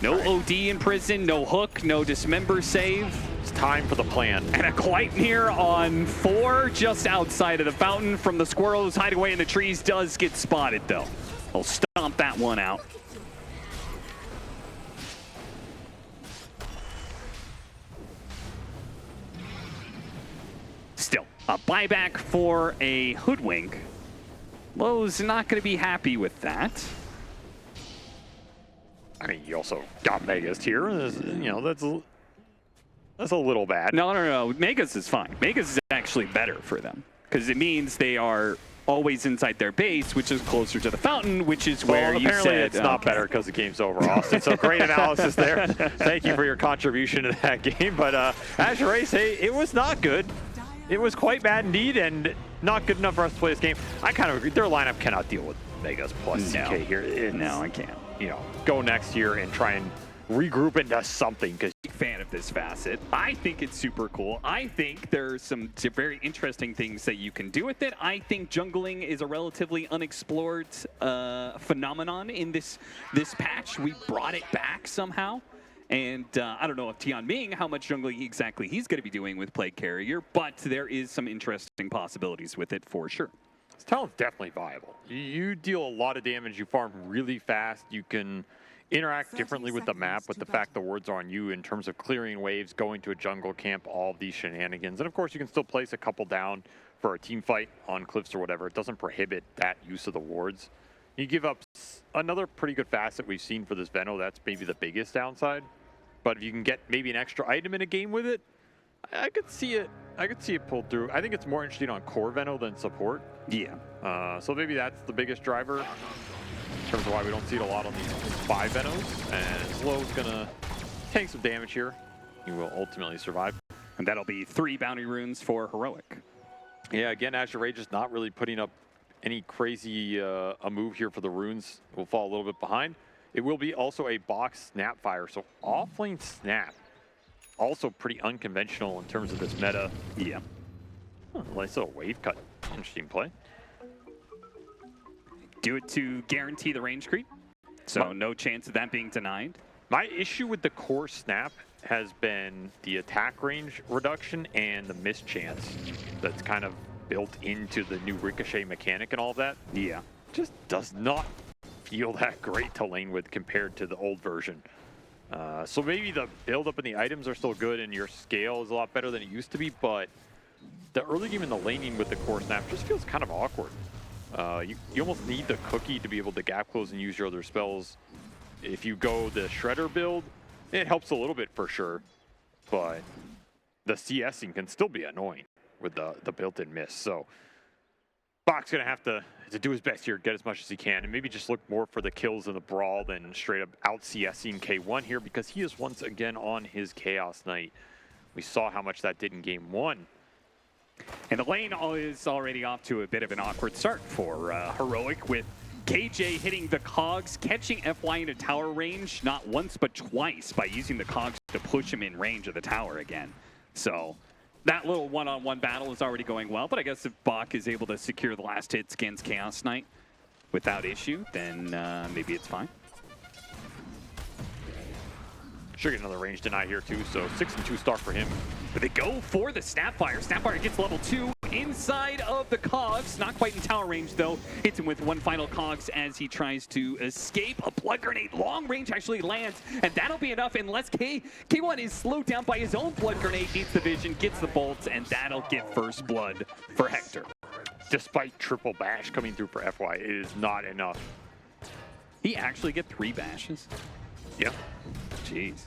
No OD in prison, no hook, no dismember save. It's time for the plan. And a Gleipnir on 4 just outside of the fountain from the squirrel who's hiding away in the trees does get spotted, though. They'll stomp that one out. Still, a buyback for a Hoodwink. Lowe's not going to be happy with that. I mean, you also got Megas here. You know, that's a little bad. No. Megas is fine. Megas is actually better for them because it means they are always inside their base, which is closer to the fountain, which is where you apparently said... it's not better because the game's over, Austin. So great analysis there. Thank you for your contribution to that game. But Azure, hey, it was not good. It was quite bad indeed, and not good enough for us to play this game. I kind of agree. Their lineup cannot deal with Megas plus CK here. No, I can't. You know, go next year and try and regroup into something. Because big fan of this facet. I think it's super cool. I think there's some very interesting things that you can do with it. I think jungling is a relatively unexplored phenomenon in this patch. We brought it back somehow. And I don't know if Tian Ming, how much jungling exactly he's going to be doing with Plague Carrier, but there is some interesting possibilities with it for sure. This talent's definitely viable. You deal a lot of damage, you farm really fast, you can interact differently with the map with the fact the words are on you in terms of clearing waves, going to a jungle camp, all of these shenanigans. And of course you can still place a couple down for a team fight on cliffs or whatever. It doesn't prohibit that use of the wards. You give up another pretty good facet we've seen for this Veno. That's maybe the biggest downside. But if you can get maybe an extra item in a game with it, I could see it I could see it pulled through. I think it's more interesting on core Veno than support. Yeah. So maybe that's the biggest driver in terms of why we don't see it a lot on these 5 Venos. And Slow's gonna take some damage here. He will ultimately survive. And that'll be 3 bounty runes for Heroic. Yeah, again, Azure just not really putting up any crazy a move here for the runes. Will fall a little bit behind. It will be also a box snap fire, so offlane snap. Also pretty unconventional in terms of this meta. Yeah. Nice little wave cut. Interesting play. Do it to guarantee the range creep. So no chance of that being denied. My issue with the core snap has been the attack range reduction and the miss chance that's kind of built into the new ricochet mechanic and all of that. Yeah. Just does not feel that great to lane with compared to the old version. So maybe the build up and the items are still good and your scale is a lot better than it used to be, but the early game and the laning with the core snap just feels kind of awkward. You almost need the cookie to be able to gap close and use your other spells. If you go the Shredder build, it helps a little bit for sure, but the CSing can still be annoying with the built-in miss. So Bach's gonna have to do his best here, get as much as he can, and maybe just look more for the kills in the brawl than straight up out CSing K1 here, because he is once again on his Chaos Knight. We saw how much that did in game 1. And the lane is already off to a bit of an awkward start for Heroic, with KJ hitting the cogs, catching FY into tower range, not once but twice, by using the cogs to push him in range of the tower again. So that little one-on-one battle is already going well, but I guess if Bach is able to secure the last hits against Chaos Knight without issue, then maybe it's fine. Should get another range deny here too, so 6 and 2 start for him. But they go for the Snapfire. Snapfire gets level 2 inside of the cogs. Not quite in tower range though. Hits him with one final cogs as he tries to escape. A blood grenade, long range actually lands, and that'll be enough unless K1 is slowed down by his own blood grenade, needs the vision, gets the bolts, and that'll get first blood for Hector. Despite triple bash coming through for FY, it is not enough. He actually get 3 bashes? Yep. Jeez.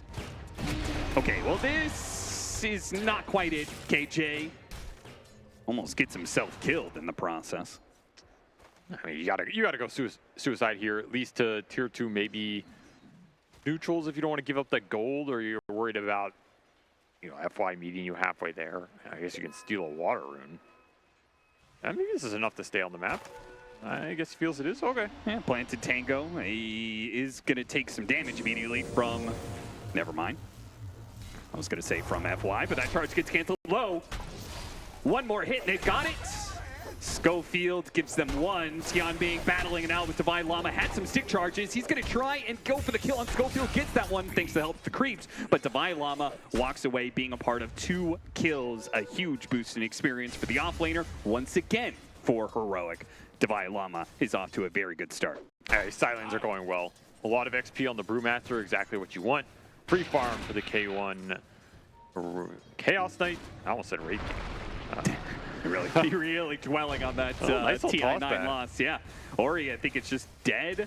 Okay, well this is not quite it. KJ almost gets himself killed in the process. I mean, you gotta go suicide here, at least to tier 2, maybe neutrals if you don't want to give up that gold, or you're worried about, FY meeting you halfway there. I guess you can steal a water rune. Maybe this is enough to stay on the map. I guess he feels it is. Okay. Yeah, planted Tango. He is going to take some damage immediately from... Never mind. I was going to say from FY, but that charge gets canceled low. One more hit, and they've got it. Schofield gives them 1. Tianming battling it out with Divine Llama. Had some stick charges. He's going to try and go for the kill on Schofield. Gets that one thanks to the help of the creeps. But Divine Llama walks away being a part of 2 kills. A huge boost in experience for the offlaner. Once again for Heroic. Divine Llama is off to a very good start. Silence are going well. A lot of XP on the Brewmaster, exactly what you want. Free farm for the K1 Chaos Knight. I almost said Raid King. really dwelling on that nice TI9 loss. Yeah. Ori, I think it's just dead.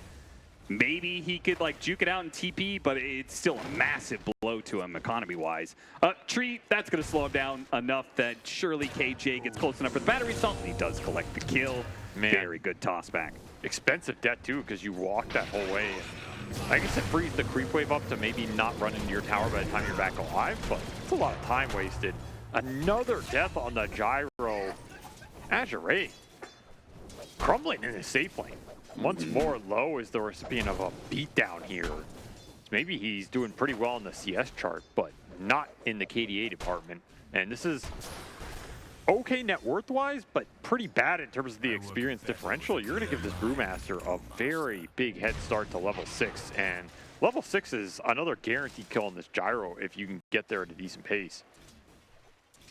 Maybe he could juke it out in TP, but it's still a massive blow to him economy-wise. Tree, that's going to slow him down enough that surely KJ gets close enough for the battery assault, and he does collect the kill. Man. Very good toss back. Expensive debt too, because you walk that whole way. I guess it frees the creep wave up to maybe not run into your tower by the time you're back alive, but it's a lot of time wasted. Another death on the gyro. Azure crumbling in his safe lane. Once more, Low is the recipient of a beatdown here. Maybe he's doing pretty well in the CS chart, but not in the KDA department. And this is okay net worth-wise, but pretty bad in terms of the experience differential. You're going to give this Brewmaster a very big head start to level 6, and level 6 is another guaranteed kill on this gyro if you can get there at a decent pace.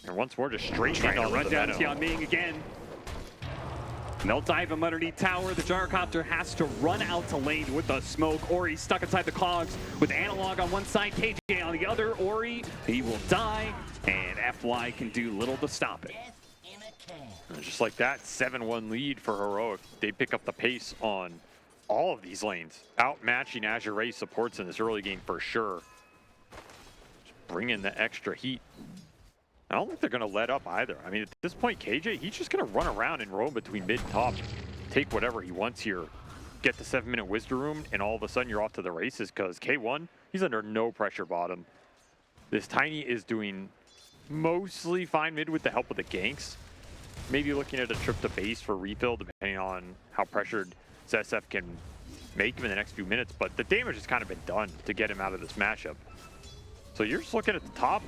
And once more, just straight trying to run down Tianming again. And they'll dive him underneath tower. The gyrocopter has to run out to lane with the smoke. Ori stuck inside the cogs with Analog on one side, KJ on the other. Ori, he will die, and FY can do little to stop it. And just like that, 7-1 lead for Heroic. They pick up the pace on all of these lanes, outmatching Azure supports in this early game for sure. Just bring in the extra heat. I don't think they're going to let up either. I mean, at this point, KJ, he's just going to run around and roam between mid and top, take whatever he wants here, get the 7-minute Wisdom Room, and all of a sudden you're off to the races because K1, he's under no pressure bottom. This Tiny is doing mostly fine mid with the help of the ganks. Maybe looking at a trip to base for refill, depending on how pressured ZSF can make him in the next few minutes, but the damage has kind of been done to get him out of this matchup. So you're just looking at the top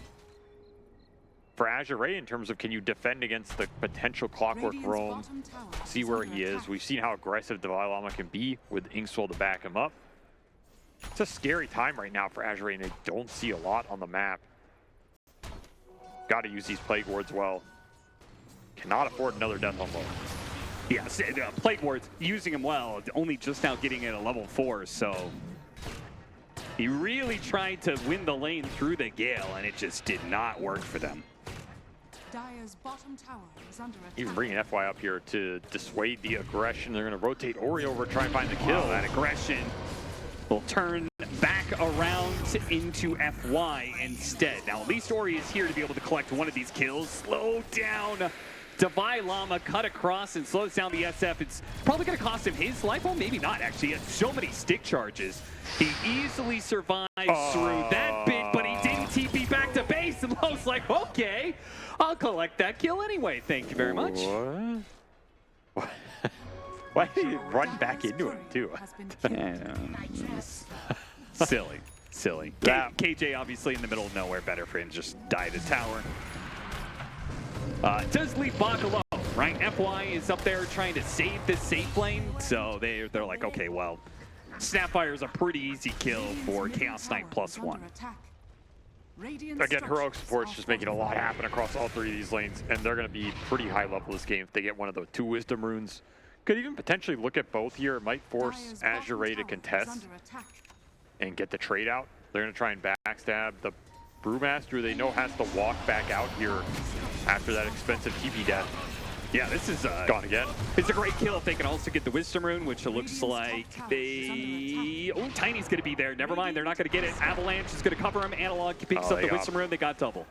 for Azure Ray in terms of can you defend against the potential Clockwork roam, see where he is. We've seen how aggressive Dalai Lama can be with Inkswell to back him up. It's a scary time right now for Azure Ray, and they don't see a lot on the map. Got to use these Plague Wards well. Cannot afford another death on low. Yes, Plague Wards, using him well, only just now getting it at level 4, so he really tried to win the lane through the Gale, and it just did not work for them. Dire's bottom tower is under attack. Even bringing FY up here to dissuade the aggression. They're going to rotate Ori over, try and find the kill. Wow, that aggression will turn back around into FY instead. Now, at least Ori is here to be able to collect one of these kills. Slow down. Davai Lama cut across and slows down the SF. It's probably going to cost him his life. Well, maybe not, actually. He has so many stick charges. He easily survives through that bit, but he didn't TP back to base. And Lowe's like, okay, I'll collect that kill anyway. Thank you very much. What? Why did he run back into him, too? Silly, silly. KJ obviously in the middle of nowhere. Better for him to just die to tower. Does leave Bach alone, right? FY is up there trying to save this safe lane, so they're like, okay, well, Snapfire is a pretty easy kill for Chaos Knight +1. Again, heroic support's just making a lot happen across all three of these lanes, and they're going to be pretty high level this game if they get one of the 2 Wisdom Runes. Could even potentially look at both here. It might force Azure Ray to contest and get the trade out. They're going to try and backstab the Brewmaster, who they know has to walk back out here after that expensive TP death. Yeah, this is gone again. It's a great kill if they can also get the Wisdom Rune, which it looks like they... Oh, Tiny's going to be there. Never mind, they're not going to get it. Avalanche is going to cover him. Analog picks up the Wisdom Rune. They got double.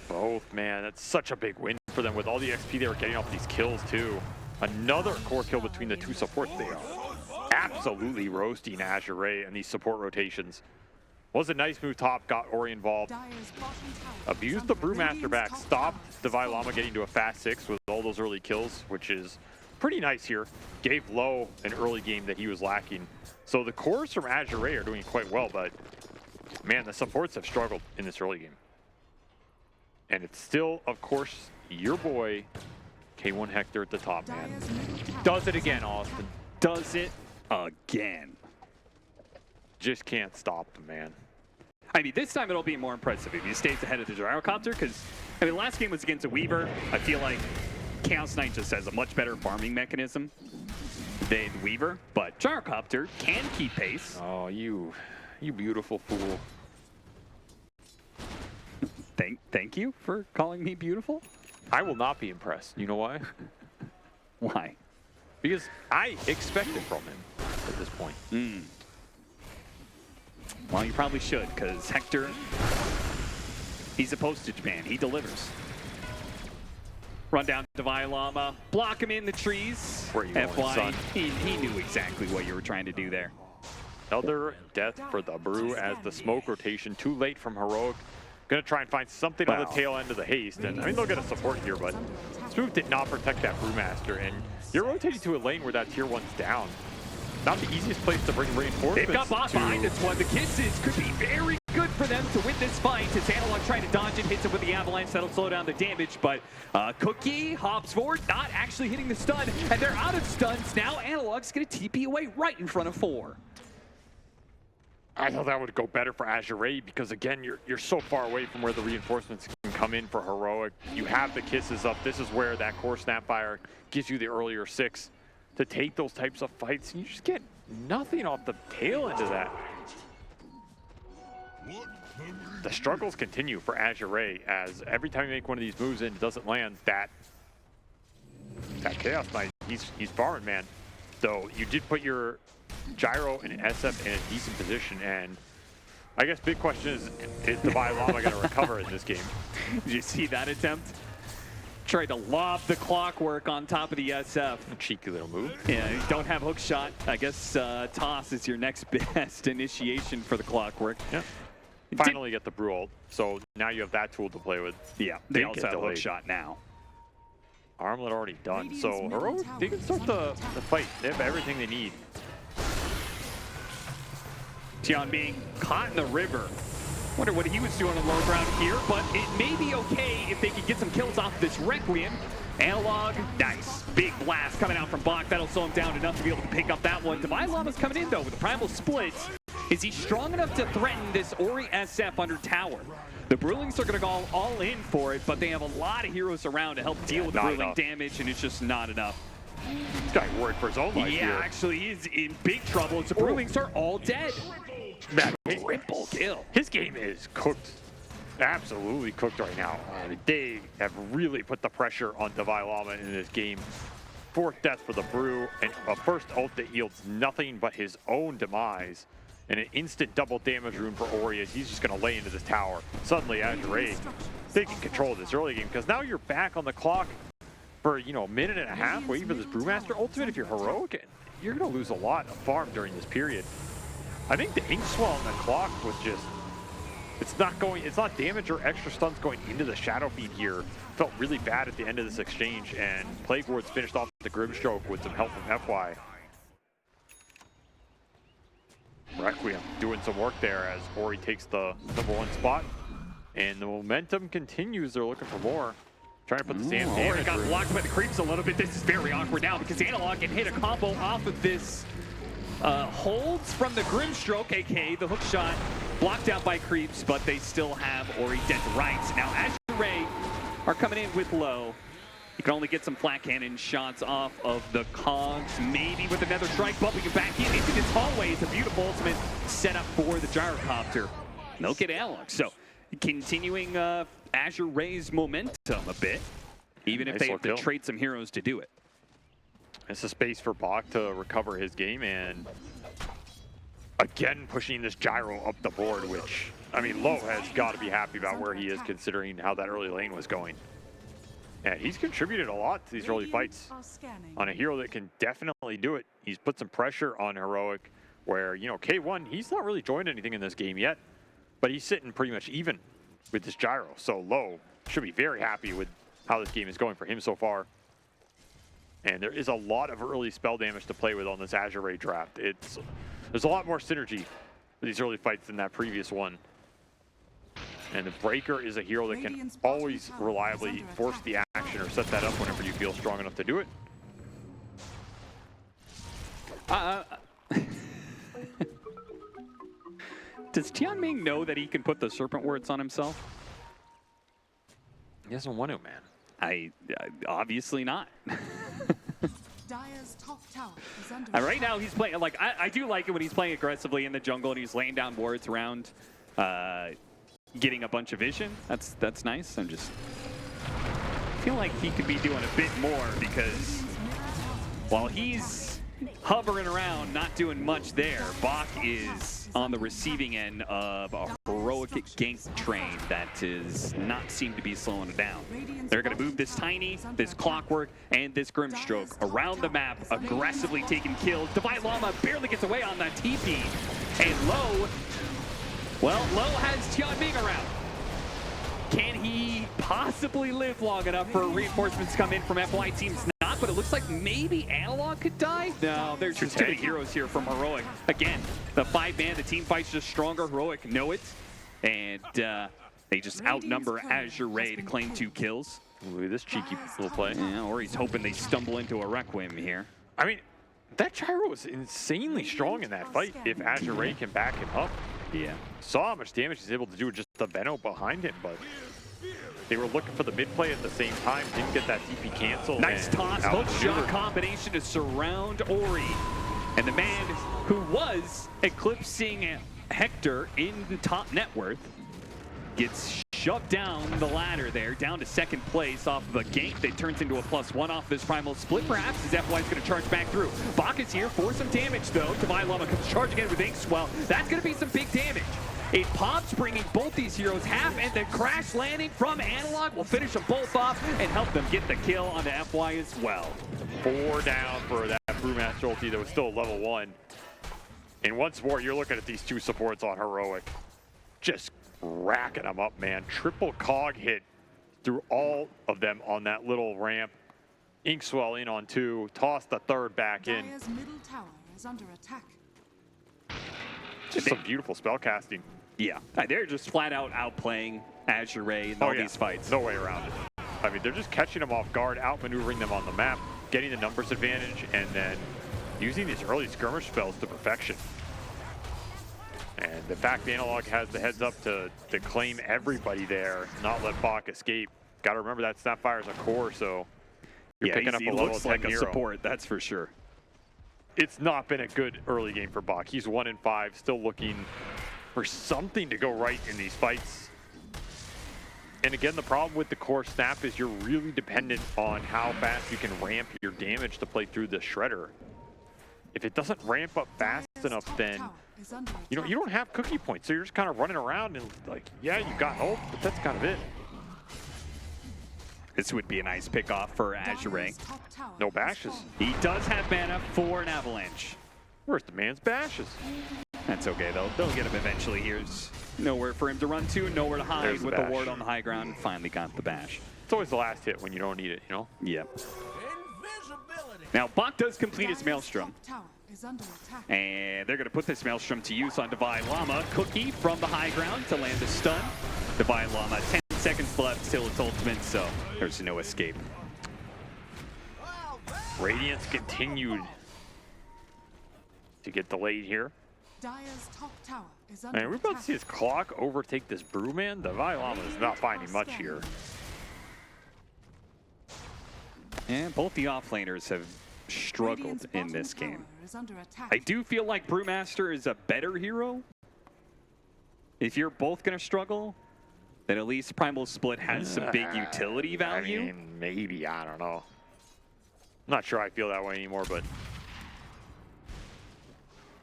Both, man. That's such a big win for them with all the XP they were getting off these kills, too. Another core kill between the 2 supports. They are absolutely roasting Azure Ray and these support rotations. Was a nice move top, got Ori involved. Abused the Brewmaster back, stopped Davai Lama getting to a fast 6 with all those early kills, which is pretty nice here. Gave Low an early game that he was lacking. So the cores from Azure Ray are doing quite well, but man, the supports have struggled in this early game. And it's still, of course, your boy, K1 Hector at the top, man. Does it again, Austin. Does it again. Just can't stop the man. I mean, this time it'll be more impressive if he stays ahead of the Gyrocopter, because, I mean, last game was against a Weaver. I feel like Chaos Knight just has a much better farming mechanism than Weaver, but Gyrocopter can keep pace. Oh, you beautiful fool. Thank you for calling me beautiful. I will not be impressed. You know why? Why? Because I expect it from him at this point. Well, you probably should, because Hector, he's a postage man. He delivers. Run down Davai Lama, block him in the trees. Where you going, son? He knew exactly what you were trying to do there. Another death for the Brew as the smoke rotation. Too late from Heroic. Going to try and find something on the tail end of the haste. And I mean, they'll get a support here, but this move did not protect that Brewmaster. And you're rotating to a lane where that tier 1's down. Not the easiest place to bring reinforcements. They've got bot behind this one. The kisses could be very good for them to win this fight. As Analog trying to dodge it, hits him with the avalanche. That'll slow down the damage. But Cookie hops forward, not actually hitting the stun. And they're out of stuns. Now Analog's going to TP away right in front of 4. I thought that would go better for Azure Ray because, again, you're so far away from where the reinforcements can come in for Heroic. You have the kisses up. This is where that core Snapfire gives you the earlier 6 to take those types of fights. And you just get nothing off the tail end of that. The struggles continue for Azure Ray as every time you make one of these moves and it doesn't land, that Chaos Knight, he's farming, man. Though you did put your Gyro and SF in a decent position, and I guess big question is Divine Llama going to recover in this game? Did you see that attempt? Tried to lob the clockwork on top of the SF. A cheeky little move. Yeah, you don't have hook shot. I guess toss is your next best initiation for the clockwork. Yeah. Finally get the brew ult, so now you have that tool to play with. Yeah, they also have hook shot now. Armlet already done, so Heroic, they can start the fight. They have everything they need. Tian being caught in the river. Wonder what he was doing on low ground here, but it may be okay if they can get some kills off this Requiem. Analog, nice. Big blast coming out from Bach. That'll slow him down enough to be able to pick up that one. Divine Llama's coming in, though, with the Primal Splits. Is he strong enough to threaten this Ori SF under tower? The Brewlings are going to go all in for it, but they have a lot of heroes around to help deal with the Brewling damage, and it's just not enough. This guy worried for his own life here. Actually, he's in big trouble. The Brewlings are all dead. Man, Triple kill. His game is cooked. Absolutely cooked right now. They have really put the pressure on Divine Llama in this game. 4th death for the Brew, and a first ult that yields nothing but his own demise. And an instant double damage rune for Ori as he's just going to lay into this tower. Suddenly, Azure taking control of this early game, because now you're back on the clock for, you know, a minute and a half waiting for this Brewmaster ultimate. If you're Heroic, you're going to lose a lot of farm during this period. I think the ink swell on the clock was just, it's not damage or extra stuns going into the Shadow Feed here. Felt really bad at the end of this exchange, and Plague Ward's finished off the Grimstroke with some help from FY. Requiem doing some work there as Ori takes the #1 spot. And the momentum continues. They're looking for more. Trying to put the same damage. Ori got blocked by the creeps a little bit. This is very awkward now because Analog can hit a combo off of this holds from the Grimstroke, aka the hook shot, blocked out by creeps, but they still have Ori dead to rights. Now Azure are coming in with low. You can only get some flat cannon shots off of the cogs, maybe with another strike, but we can back in into this hallway. It's a beautiful ultimate setup for the gyrocopter. They'll get Analog. So continuing Azure's momentum a bit, even if they have to trade some heroes to do it. It's a space for Bach to recover his game, and again pushing this gyro up the board, which, I mean, Low has got to be happy about where he is considering how that early lane was going. And he's contributed a lot to these early fights on a hero that can definitely do it. He's put some pressure on Heroic where, you know, K1, he's not really joined anything in this game yet, but he's sitting pretty much even with this gyro. So Low should be very happy with how this game is going for him so far. And there is a lot of early spell damage to play with on this Azure draft. There's a lot more synergy with these early fights than that previous one. And the Breaker is a hero that can always reliably force the action or set that up whenever you feel strong enough to do it. Does Tianming know that he can put the serpent words on himself? He doesn't want to, man. Obviously not. Dire's top tower is under Right now he's playing, like, I do like it when he's playing aggressively in the jungle and he's laying down wards around, getting a bunch of vision. That's nice. I feel like he could be doing a bit more because while he's hovering around, not doing much there, Bach is on the receiving end of a heroic gank train that does not seem to be slowing it down. They're going to move this Tiny, this Clockwork, and this Grimstroke around the map, aggressively taking kills. Divine Llama barely gets away on that TP. And Low, well, Low has Tianming around. Can he possibly live long enough for reinforcements to come in from FY? Teams not, but it looks like maybe Analog could die. No, there's just too many heroes here from Heroic. Again, the 5-man, the team fight's just stronger. Heroic know it, and they just outnumber Azure to claim 2 kills. Ooh, this cheeky little play. Yeah, or he's hoping they stumble into a Requiem here. I mean, that gyro was insanely strong in that fight if Azure can back him up. Yeah. Saw how much damage he's able to do with just the Venno behind him, but they were looking for the mid play at the same time. Didn't get that TP cancel. Nice toss, hook shot combination to surround Ori. And the man who was eclipsing Hector in the top net worth gets shoved down the ladder there, down to 2nd place off of a gank that turns into a +1 off this Primal Split. Perhaps as FY's going to charge back through. Bach is here for some damage though. Divine Llama comes charging in with Ink Swell. That's going to be some big damage. It pops, bringing both these heroes half, and the crash landing from Analog will finish them both off and help them get the kill on the FY as well. 4 down for that Brewmaster ulti that was still level 1. And once more, you're looking at these two supports on Heroic. Just racking them up, man. Triple cog hit through all of them on that little ramp. Inkswell in on 2, toss the third back in. Dire's middle tower is under attack. Just some beautiful spell casting. Yeah, they're just flat out outplaying Azure in all these fights. No way around it. I mean, they're just catching them off guard, outmaneuvering them on the map, getting the numbers advantage, and then using these early skirmish spells to perfection. And the fact Analog has the heads up to claim everybody there, not let Bach escape. Got to remember that Snapfire is a core, so you're picking up a level 10 like a hero. support, that's for sure. It's not been a good early game for Bach. He's 1-5, still looking for something to go right in these fights. And again, the problem with the core snap is you're really dependent on how fast you can take your damage to play through the shredder. If it doesn't ramp up fast enough, then you don't have cookie points, so you're just kind of running around and like, yeah, you got hope, but that's kind of it. This would be a nice pickoff for Azure. No bashes. He does have mana for an Avalanche. Where's the man's bashes? That's okay, though. They'll get him eventually. Here's nowhere for him to run to, nowhere to hide with the ward on the high ground. Finally got the bash. It's always the last hit when you don't need it, you know? Yep. Now, Bach does complete his Maelstrom. And they're going to put this Maelstrom to use on Divine Llama. Cookie from the high ground to land the stun. Divine Llama, 10 seconds left, still its ultimate, so there's no escape. Radiance continued to get delayed here. Dire's top tower is under Man, we're about to see his clock overtake this Brewman. Divine Llama is not finding much here. And both the offlaners have struggled in this game. I do feel like Brewmaster is a better hero. If you're both going to struggle, then at least Primal Split has some big utility value. I mean, maybe, I don't know. I'm not sure I feel that way anymore, but...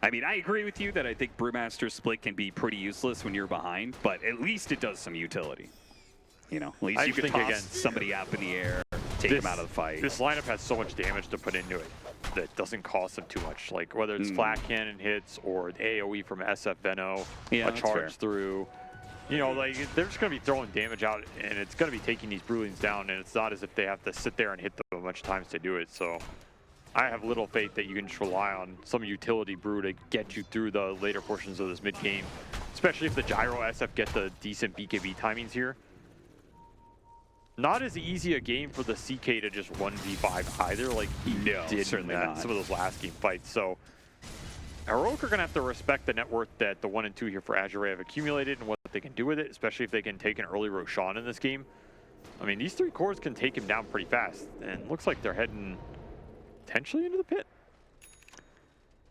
I mean, I agree with you that I think Brewmaster Split can be pretty useless when you're behind, but at least it does some utility. You know, at least you can toss somebody up in the air, take them out of the fight. This lineup has so much damage to put into it that doesn't cost them too much. Like whether it's flat cannon hits or the AoE from SF Veno, a charge through. You know, like they're just going to be throwing damage out, and it's going to be taking these Brewlings down, and it's not as if they have to sit there and hit them a bunch of times to do it. So I have little faith that you can just rely on some utility brew to get you through the later portions of this mid game, especially if the Gyro SF get the decent BKB timings here. Not as easy a game for the CK to just 1v5 either, like he did in some of those last game fights. So Heroic are going to have to respect the net worth that the 1 and 2 here for Azure have accumulated and what they can do with it, especially if they can take an early Roshan in this game. I mean, these 3 cores can take him down pretty fast, and looks like they're heading potentially into the pit.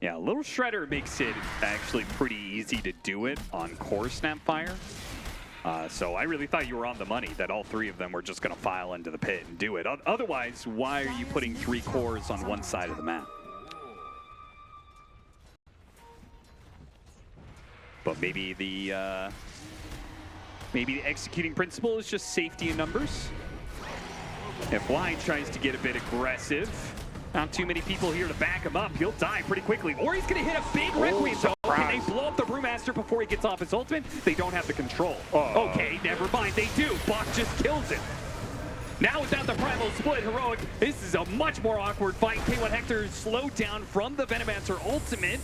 Yeah, a little Shredder makes it actually pretty easy to do it on core Snapfire. So I really thought you were on the money, that all 3 of them were just going to file into the pit and do it. Otherwise, why are you putting 3 cores on one side of the map? But maybe the executing principle is just safety in numbers. FY tries to get a bit aggressive. Not too many people here to back him up. He'll die pretty quickly. Or he's going to hit a big Requiem. Can they blow up the Brewmaster before he gets off his ultimate? They don't have the control. Okay, never mind. They do. Bach just kills him. Now without the Primal Split, Heroic, this is a much more awkward fight. K1 Hector slowed down from the Venomancer ultimate.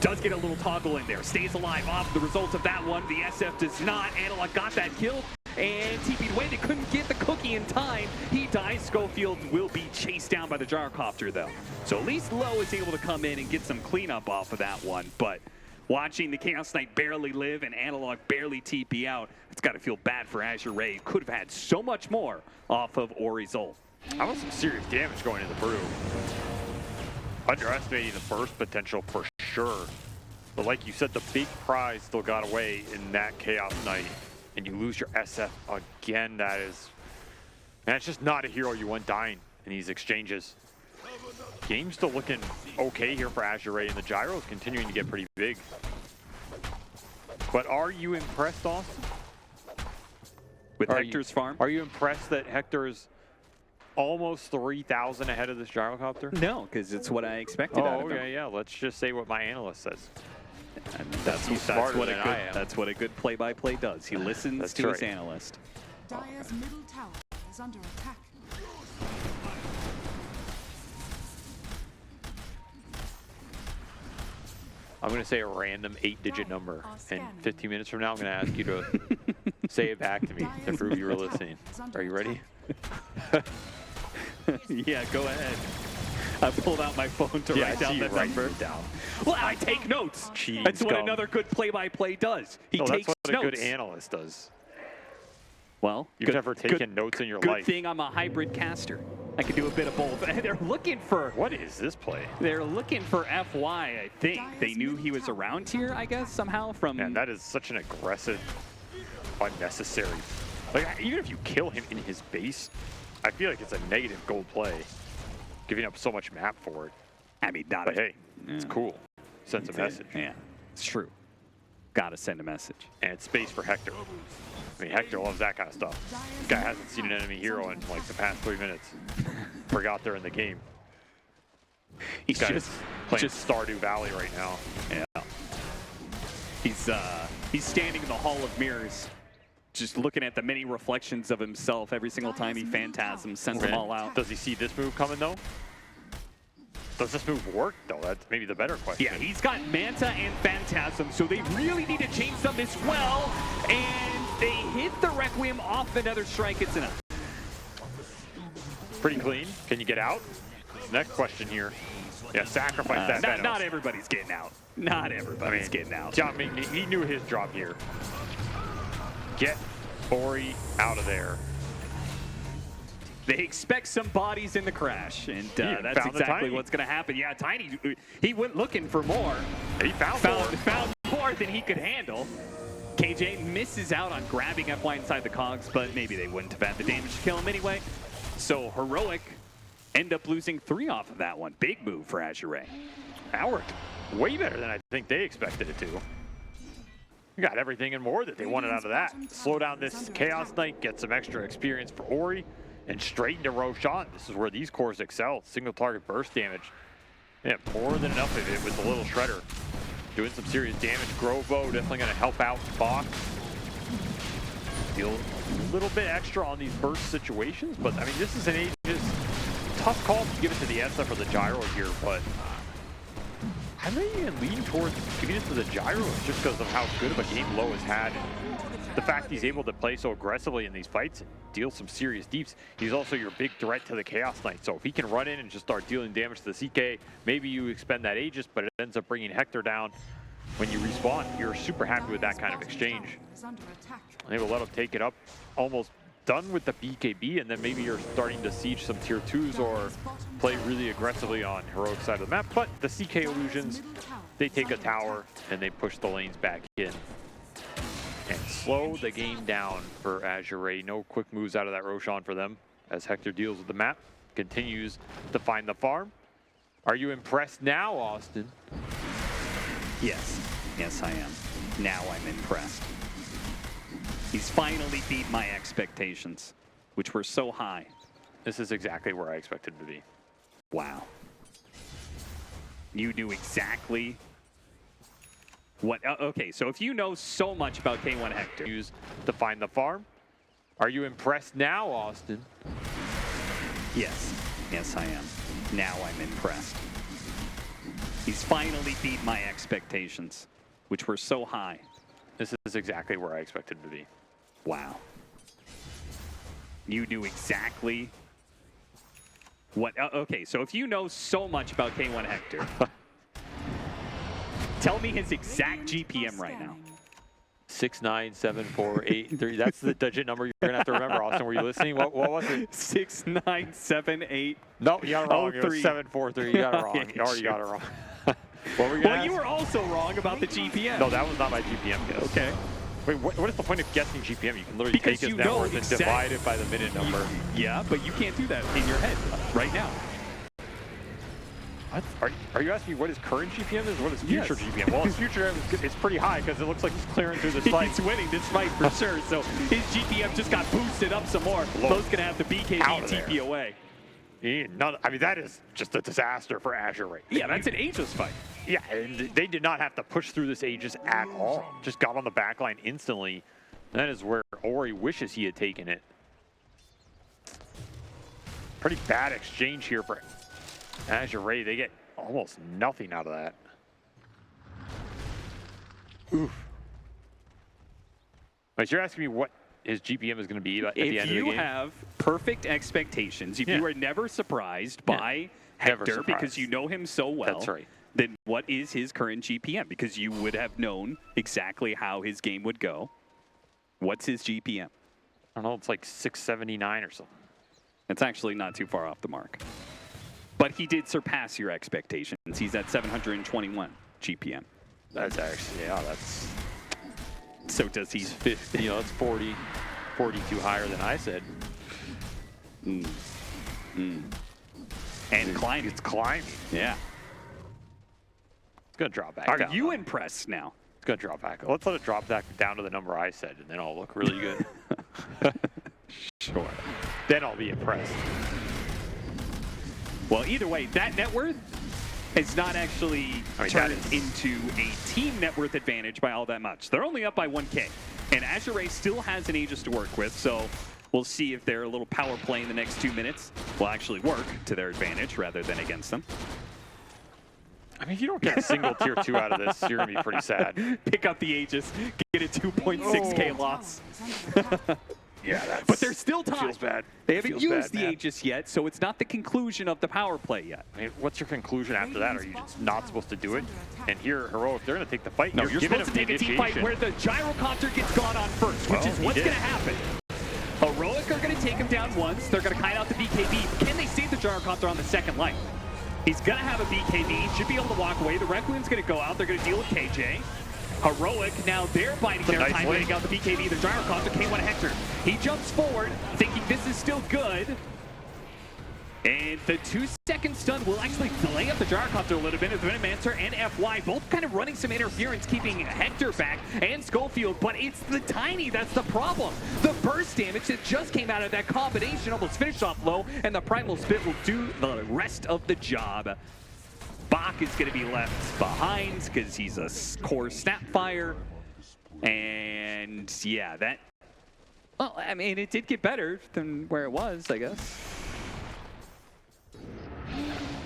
Does get a little toggle in there. Stays alive off the result of that one. The SF does not. Analog got that kill. And TP'd away. They couldn't get the cookie in time. He dies. Schofield will be chased down by the Gyrocopter, though. So at least Low is able to come in and get some cleanup off of that one. But watching the Chaos Knight barely live and Analog barely TP out, it's got to feel bad for Azure Ray. Could have had so much more off of Ori's ult. I want some serious damage going into the Brew. Underestimating the burst potential for sure. But like you said, the big prize still got away in that Chaos Knight. And you lose your SF again. That is, man, it's just not a hero you want dying in these exchanges. Game's still looking okay here for Azure, and the Gyro is continuing to get pretty big. But are you impressed, Austin? With Hector's farm? Are you impressed that Hector's almost 3,000 ahead of this gyrocopter? No, because it's what I expected out of him. Okay, yeah. Let's just say what my analyst says. And That's smarter than I am. That's what a good play-by-play does. He listens to his analyst. Dire's middle tower is under attack. I'm going to say a random 8-digit number, and 15 minutes from now, I'm going to ask you to say it back to me to prove you were listening. Are you ready? Yeah, go ahead. I pulled out my phone to write down the number. Well, I take notes. That's what another good play-by-play does. He takes that's what notes. a good analyst does. Well, You've never taken notes in your life. Good thing I'm a hybrid caster. I can do a bit of both. They're looking for... What is this play? They're looking for FY, I think. They knew he was around here, I guess, somehow from... And that is such an aggressive, unnecessary... Like, even if you kill him in his base, I feel like it's a negative gold play. Giving up so much map for it. I mean, not... But hey, it's cool. Sends a message. Yeah, it's true. Gotta send a message. And it's space for Hector. I mean, Hector loves that kind of stuff. This guy hasn't seen an enemy hero in like the past 3 minutes. Forgot they're in the game. He's just playing Stardew Valley right now. Yeah. He's standing in the Hall of Mirrors, just looking at the many reflections of himself every single time he phantasms, sends them all out. Does he see this move coming though? Does this move work though? That's maybe the better question. Yeah, he's got Manta and Phantasm, so they really need to change them as well. And they hit the Requiem off another strike. It's enough. Pretty clean. Can you get out? Next question here. Yeah, sacrifice that Venom. Not everybody's getting out. Not everybody's getting out. I mean, he knew his job here. Get Ori out of there. They expect some bodies in the crash, and that's exactly what's going to happen. Yeah, Tiny, he went looking for more. He found more than he could handle. KJ misses out on grabbing FY inside the cogs, but maybe they wouldn't have had the damage to kill him anyway. So Heroic end up losing 3 off of that one. Big move for Azure. That worked way better than I think they expected it to. We got everything and more that they wanted out of that. Slow down this Chaos Knight, get some extra experience for Ori, and straight into Roshan. This is where these cores excel. Single target burst damage. Yeah, more than enough of it with the little shredder. Doing some serious damage. Grovo definitely going to help out Bach. Deal a little bit extra on these burst situations, but I mean, this is an Aegis. Tough call to give it to the SF or the Gyro here, but I may even lean towards giving it to the Gyro just because of how good of a game Low has had. The fact he's able to play so aggressively in these fights and deal some serious deeps. He's also your big threat to the Chaos Knight. So if he can run in and just start dealing damage to the CK, maybe you expend that Aegis, but it ends up bringing Hector down. When you respawn, you're super happy with that kind of exchange. Able to let him take it up. Almost done with the BKB, and then maybe you're starting to siege some tier 2s or play really aggressively on Heroic side of the map. But the CK Illusions, they take a tower and they push the lanes back in. And slow the game down for Azure. No quick moves out of that Roshan for them as Hector deals with the map. Continues to find the farm. Are you impressed now, Austin? Yes. Yes, I am. Now I'm impressed. He's finally beat my expectations, which were so high. This is exactly where I expected him to be. Wow. You knew exactly what... okay, so if you know so much about K1 Hector... Use to find the farm. Are you impressed now, Austin? Yes. Yes, I am. Now I'm impressed. He's finally beat my expectations, which were so high. This is exactly where I expected him to be. Wow. You knew exactly what... okay, so if you know so much about K1 Hector... tell me his exact GPM right now. 69748. That's the digit number you're gonna have to remember, Austin. Were you listening? What was it? 6978. No, you got it wrong. It was 743. You got it wrong. You already got it wrong. What were you well, you were also wrong about the GPM. No, that was not my GPM guess. Okay. Wait, what is the point of guessing GPM? You can literally take his net worth and divide it by the minute number. Yeah, but you can't do that in your head right now. What? Are you asking me what his current GPM is? What his future GPM? Well, his future is pretty high because it looks like he's clearing through this fight. He's winning this fight for sure. So his GPM just got boosted up some more. Bo's going to have the BKB TP away. I mean, that is just a disaster for Azure right now. Yeah, that's an Aegis fight. Yeah, and they did not have to push through this Aegis at all. Just got on the back line instantly. That is where Ori wishes he had taken it. Pretty bad exchange here for Azure. They get almost nothing out of that. Oof. But you're asking me what his GPM is going to be at the end of the game? If you have perfect expectations, if you are never surprised by Hector because you know him so well, that's right. Then what is his current GPM? Because you would have known exactly how his game would go. What's his GPM? I don't know, it's like 679 or something. It's actually not too far off the mark. But he did surpass your expectations. He's at 721 GPM. That's actually, yeah, that's... So does he... 50, you know, it's 42 higher than I said. And climbing. It's climbing. Yeah. It's going to drop back Are down. you impressed now? It's going to drop back. Let's let it drop back down to the number I said, and then I'll look really good. Sure. Then I'll be impressed. Well, either way, that net worth is not actually turned into a team net worth advantage by all that much. They're only up by 1K, and Azure still has an Aegis to work with, so we'll see if their little power play in the next 2 minutes will actually work to their advantage rather than against them. I mean, if you don't get a single tier 2 out of this, you're going to be pretty sad. Pick up the Aegis, get a 2.6K loss. Yeah, but they're still tied. Feels bad. They haven't used the Aegis yet, so it's not the conclusion of the power play yet. I mean, what's your conclusion after that? Are you just not supposed to do it? And here, Heroic, they're going to take the fight. No, you're supposed to take a team fight where the Gyrocopter gets gone on first, which is what's going to happen. Heroic are going to take him down once. They're going to kite out the BKB. Can they save the Gyrocopter on the second life? He's going to have a BKB. Should be able to walk away. The Requiem's going to go out. They're going to deal with KJ. Heroic, now they're biding their time, waiting out the BKB. The Gyrocopter K1 Hector. He jumps forward, thinking this is still good. And the 2-second stun will actually delay up the Gyrocopter a little bit. As Venomancer and FY both kind of running some interference, keeping Hector back and Schofield. But it's the Tiny that's the problem. The burst damage that just came out of that combination almost finished off low, and the Primal Spit will do the rest of the job. Bach is going to be left behind because he's a core Snapfire. And yeah, that... Well, I mean, it did get better than where it was, I guess.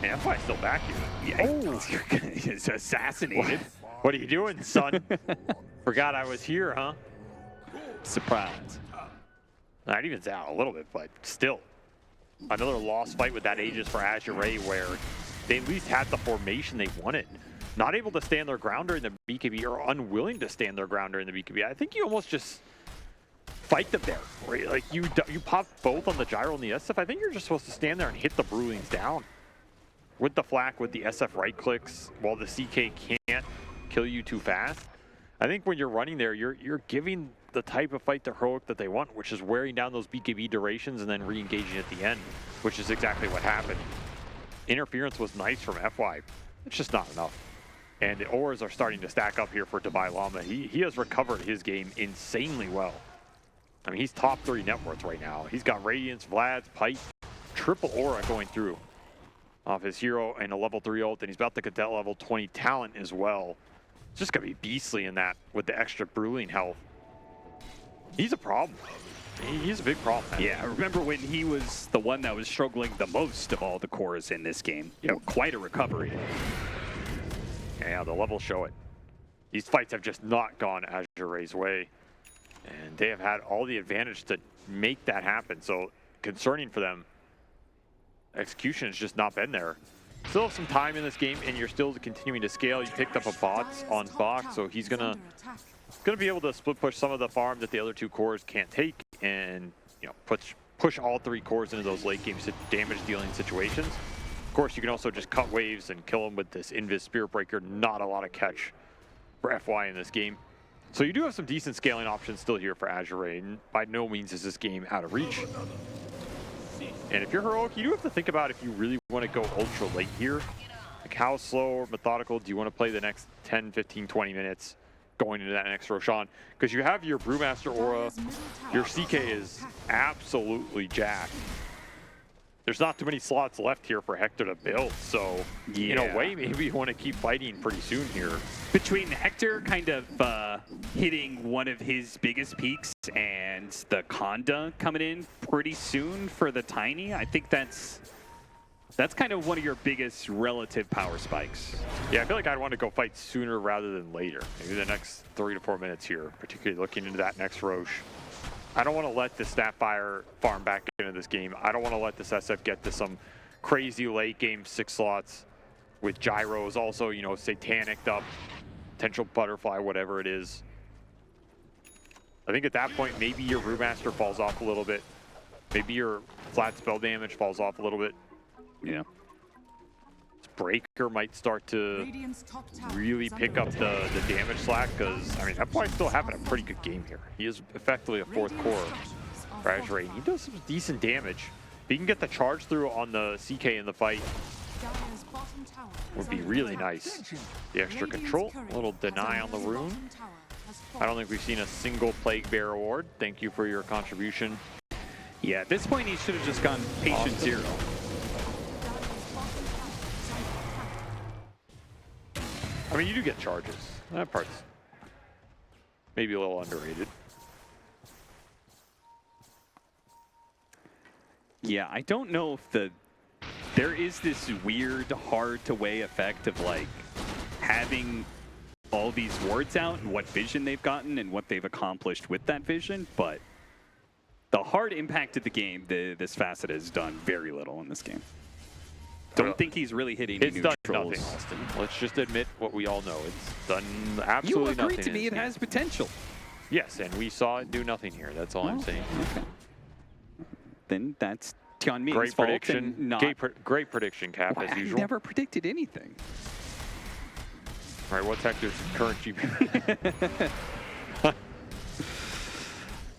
Man, FY's still back here. Yeah, he's assassinated. What are you doing, son? Forgot I was here, huh? Surprise. That evens out a little bit, but still. Another lost fight with that Aegis for Azure where they at least had the formation they wanted. Not able to stand their ground during the BKB, or unwilling to stand their ground during the BKB. I think you almost just fight them there. Right? Like you pop both on the gyro and the SF. I think you're just supposed to stand there and hit the Brewlings down. With the flak, with the SF right clicks, while the CK can't kill you too fast. I think when you're running there, you're giving the type of fight to Heroic that they want, which is wearing down those BKB durations and then re-engaging at the end, which is exactly what happened. Interference was nice from FY. It's just not enough. And the ores are starting to stack up here for Dubai Llama. He has recovered his game insanely well. I mean, he's top 3 net worth right now. He's got Radiance, Vlad's, Pipe, triple aura going through off his hero and a level 3 ult, and he's about to get that level 20 talent as well. It's just going to be beastly in that with the extra Brewling health. He's a problem. He's a big problem, man. Yeah, I remember when he was the one that was struggling the most of all the cores in this game. Yep. Quite a recovery. Yeah, the levels show it. These fights have just not gone Azure's way. And they have had all the advantage to make that happen. So concerning for them, execution has just not been there. Still have some time in this game, and you're still continuing to scale. You picked up a bot on Bach, so he's gonna be able to split push some of the farm that the other 2 cores can't take, and push all 3 cores into those late game damage dealing situations. Of course, you can also just cut waves and kill them with this Invis Spirit Breaker. Not a lot of catch for FY in this game. So you do have some decent scaling options still here for Azure, and by no means is this game out of reach. And if you're Heroic, you do have to think about if you really want to go ultra late here. Like how slow or methodical do you want to play the next 10, 15, 20 minutes going into that next Roshan? Because you have your Brewmaster aura, your CK is absolutely jacked. There's not too many slots left here for Hector to build, so in a way, maybe you want to keep fighting pretty soon here. Between Hector kind of hitting one of his biggest peaks and the Conda coming in pretty soon for the Tiny, I think that's kind of one of your biggest relative power spikes. Yeah, I feel like I'd want to go fight sooner rather than later. Maybe the next 3 to 4 minutes here, particularly looking into that next Roche. I don't want to let the Snapfire farm back into this game. I don't want to let this SF get to some crazy late game 6 slots with gyros also, you know, satanicked up, potential butterfly, whatever it is. I think at that point, maybe your Brewmaster falls off a little bit. Maybe your flat spell damage falls off a little bit. Yeah. Breaker might start to really pick up the damage slack, because, I mean, that boy's still having a pretty good game here. He is effectively a 4th core for Azure. He does some decent damage. If he can get the charge through on the CK in the fight, would be really nice. The extra control, a little deny on the rune. I don't think we've seen a single Plague Bear award. Thank you for your contribution. Yeah, at this point, he should have just gone patient 0. I mean, you do get charges. That part's maybe a little underrated. Yeah, I don't know if there is this weird, hard to weigh effect of like having all these wards out and what vision they've gotten and what they've accomplished with that vision, but the hard impact of the game, this facet has done very little in this game. Don't think he's really hitting it's neutrals. Done nothing, Austin. Let's just admit what we all know. It's done absolutely nothing. You agreed to me it has potential. Yes, and we saw it do nothing here. That's all I'm saying. Okay. Then that's Tianming's great fault. prediction. And not... Great prediction, Cap, as usual. I never predicted anything. All right, what's Hector's current GP?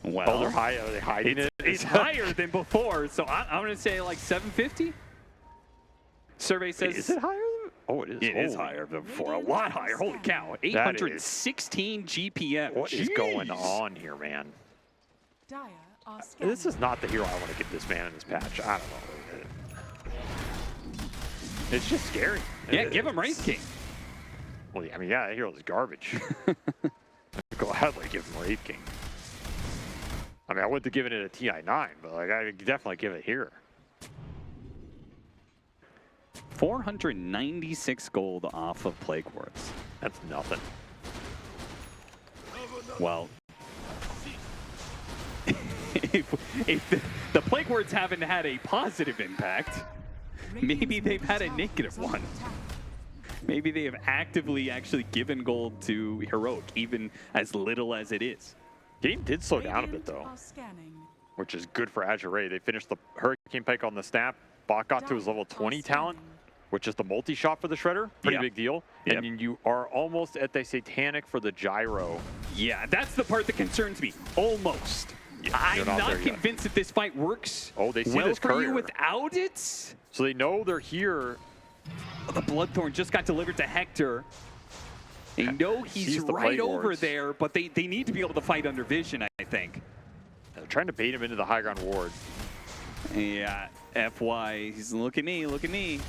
Well, are they hiding it? It's higher than before, so I'm going to say like 750. Survey says... Is it higher? Oh, it is. It is higher than before. A lot higher. Holy cow. 816 GPM. What is going on here, man? This is not the hero I want to get this man in this patch. I don't know. It's just scary. Yeah, give him Wraith King. Well, I mean, yeah, that hero is garbage. I'd gladly give him Wraith King. I mean, I wouldn't have given it a TI9, but like, I'd definitely give it here. 496 gold off of Plague Wards. That's nothing. Well, if the Plague Wards haven't had a positive impact, maybe they've had a negative one. Maybe they have actively actually given gold to Heroic, even as little as it is. Game did slow down a bit, though, which is good for Azure. They finished the Hurricane Pike on the snap. Bot got to his level 20 talent, which is the multi-shot for the Shredder. Pretty big deal. Yep. And then you are almost at the Satanic for the Gyro. Yeah, that's the part that concerns me. Almost. Yeah, I'm not convinced that this fight works they see well this for courier. you without it. So they know they're here. The Bloodthorn just got delivered to Hector. They know he's right over there, but they need to be able to fight under vision, I think. They're trying to bait him into the high ground ward. Yeah, FY, he's look at me, look at me.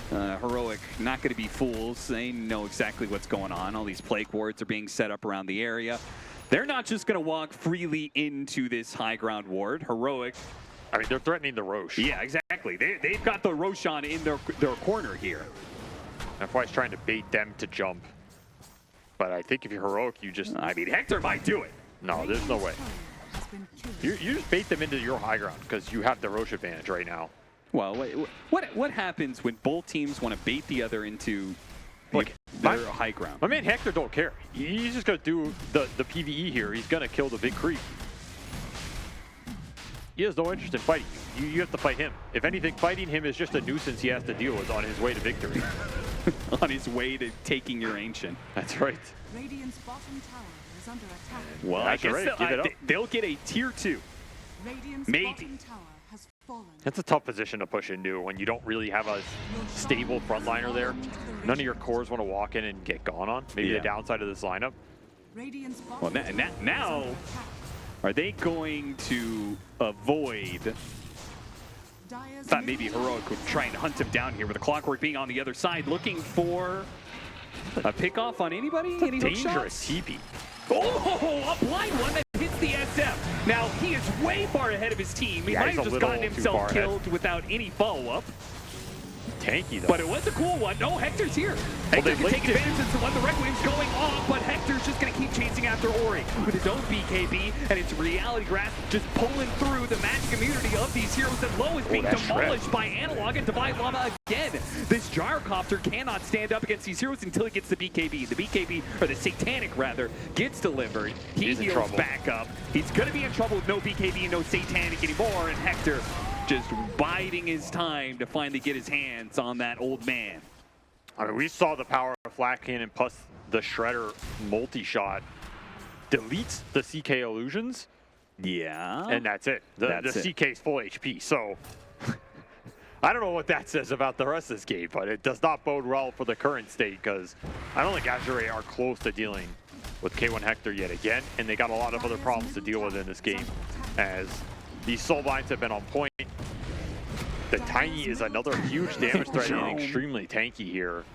Heroic, not going to be fools. They know exactly what's going on. All these plague wards are being set up around the area. They're not just going to walk freely into this high ground ward. Heroic. I mean, they're threatening the Roche. Yeah, exactly. They've got the Roshan in their corner here. FY's trying to bait them to jump. But I think if you're Heroic, you just... I mean, Hector might do it. No, there's no way. You just bait them into your high ground because you have the Roche advantage right now. Well, what happens when both teams want to bait the other into their high ground? My man Hector don't care. He's just going to do the PvE here. He's going to kill the big creep. He has no interest in fighting you. You have to fight him. If anything, fighting him is just a nuisance he has to deal with on his way to victory. On his way to taking your Ancient. That's right. Radiant's bottom tower is under attack. Well, I guess they'll get a tier 2. Radiant's maybe. Bottom tower has fallen. That's a tough position to push into when you don't really have a stable frontliner there. None of your cores want to walk in and get gone on. Maybe the downside of this lineup. Radiant's Well, bottom tower now, is under attack. are they going to avoid? Dire's Thought maybe middle Heroic would try and hunt him down here with the Clockwork being on the other side, looking for a pickoff on anybody? Any hook Dangerous shots? TP. Oh, a blind one that hits the SF. Now, he is way far ahead of his team. He Yeah, might he's have a just little gotten too himself far ahead. killed without any follow-up. Tanky though. But it was a cool one. No, Hector's here. Hector can take advantage of one. The Requiem's going off, but Hector's just going to keep chasing after Ori with his own BKB, and it's Reality Grasp just pulling through the match community of these heroes. And Low is being that demolished shred. by Analog and Divine Llama again. This Gyrocopter cannot stand up against these heroes until he gets the BKB. The BKB, or the Satanic rather, gets delivered. He He's in heals trouble. back up. He's going to be in trouble with no BKB and no Satanic anymore, and Hector just biding his time to finally get his hands on that old man. I mean, we saw the power of Flat Cannon plus the Shredder multi-shot deletes the CK illusions, Yeah. and that's it. The CK's full HP. So I don't know what that says about the rest of this game, but it does not bode well for the current state because I don't think Azure are close to dealing with K1 Hector yet again, and they got a lot of other problems to deal with in this game as these soulbinds have been on point. The Tiny is another huge damage threat and extremely tanky here.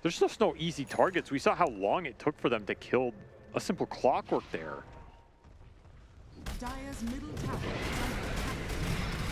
There's just no easy targets. We saw how long it took for them to kill a simple Clockwork there. Dire's middle tower is under attack.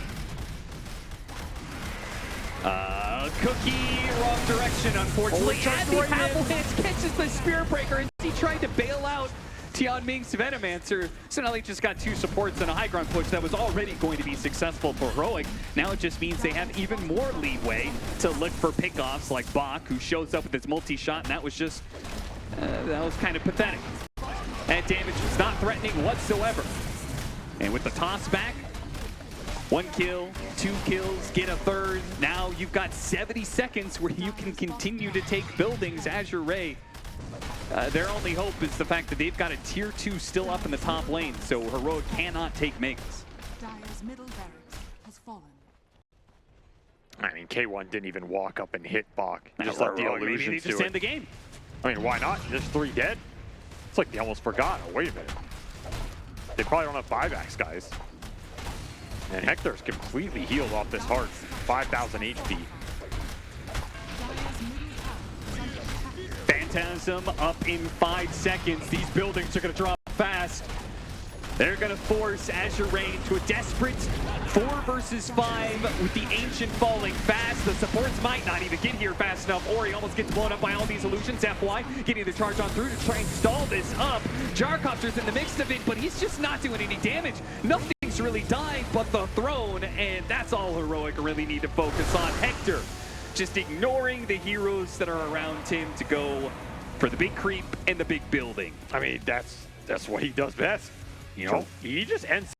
Cookie, wrong direction, unfortunately. As the Avalanche catches the Spear Breaker, and he tried to bail out Tian Ming's Venomancer. So now they just got two supports and a high ground push that was already going to be successful for Heroic. Now it just means they have even more leeway to look for pickoffs like Bach, who shows up with his multi-shot, and that was just, that was kind of pathetic. That damage was not threatening whatsoever. And with the toss back, 1 kill, 2 kills, get a third. Now you've got 70 seconds where you can continue to take buildings. Azure Ray, their only hope is the fact that they've got a tier 2 still up in the top lane, so Heroic cannot take Megas. Dire's middle barracks has fallen. I mean, K1 didn't even walk up and hit Bach. Just Now, let the Heroic, maybe illusions they do just it. end the game. I mean, why not? There's 3 dead. It's like they almost forgot. Oh, wait a minute. They probably don't have buybacks, guys. And Hector's completely healed off this heart. 5,000 HP. Dire's middle tower is under attack. Phantasm up in 5 seconds. These buildings are going to drop fast. They're going to force Azure Ray into a desperate 4 versus 5 with the Ancient falling fast. The supports might not even get here fast enough. Ori almost gets blown up by all these illusions. FY getting the charge on through to try and stall this up. Gyrocopter's in the mix of it, but he's just not doing any damage. Nothing's really died but the throne, and that's all Heroic really need to focus on. Hector just ignoring the heroes that are around him to go for the big creep and the big building. I mean, that's what he does best. You know, he just ends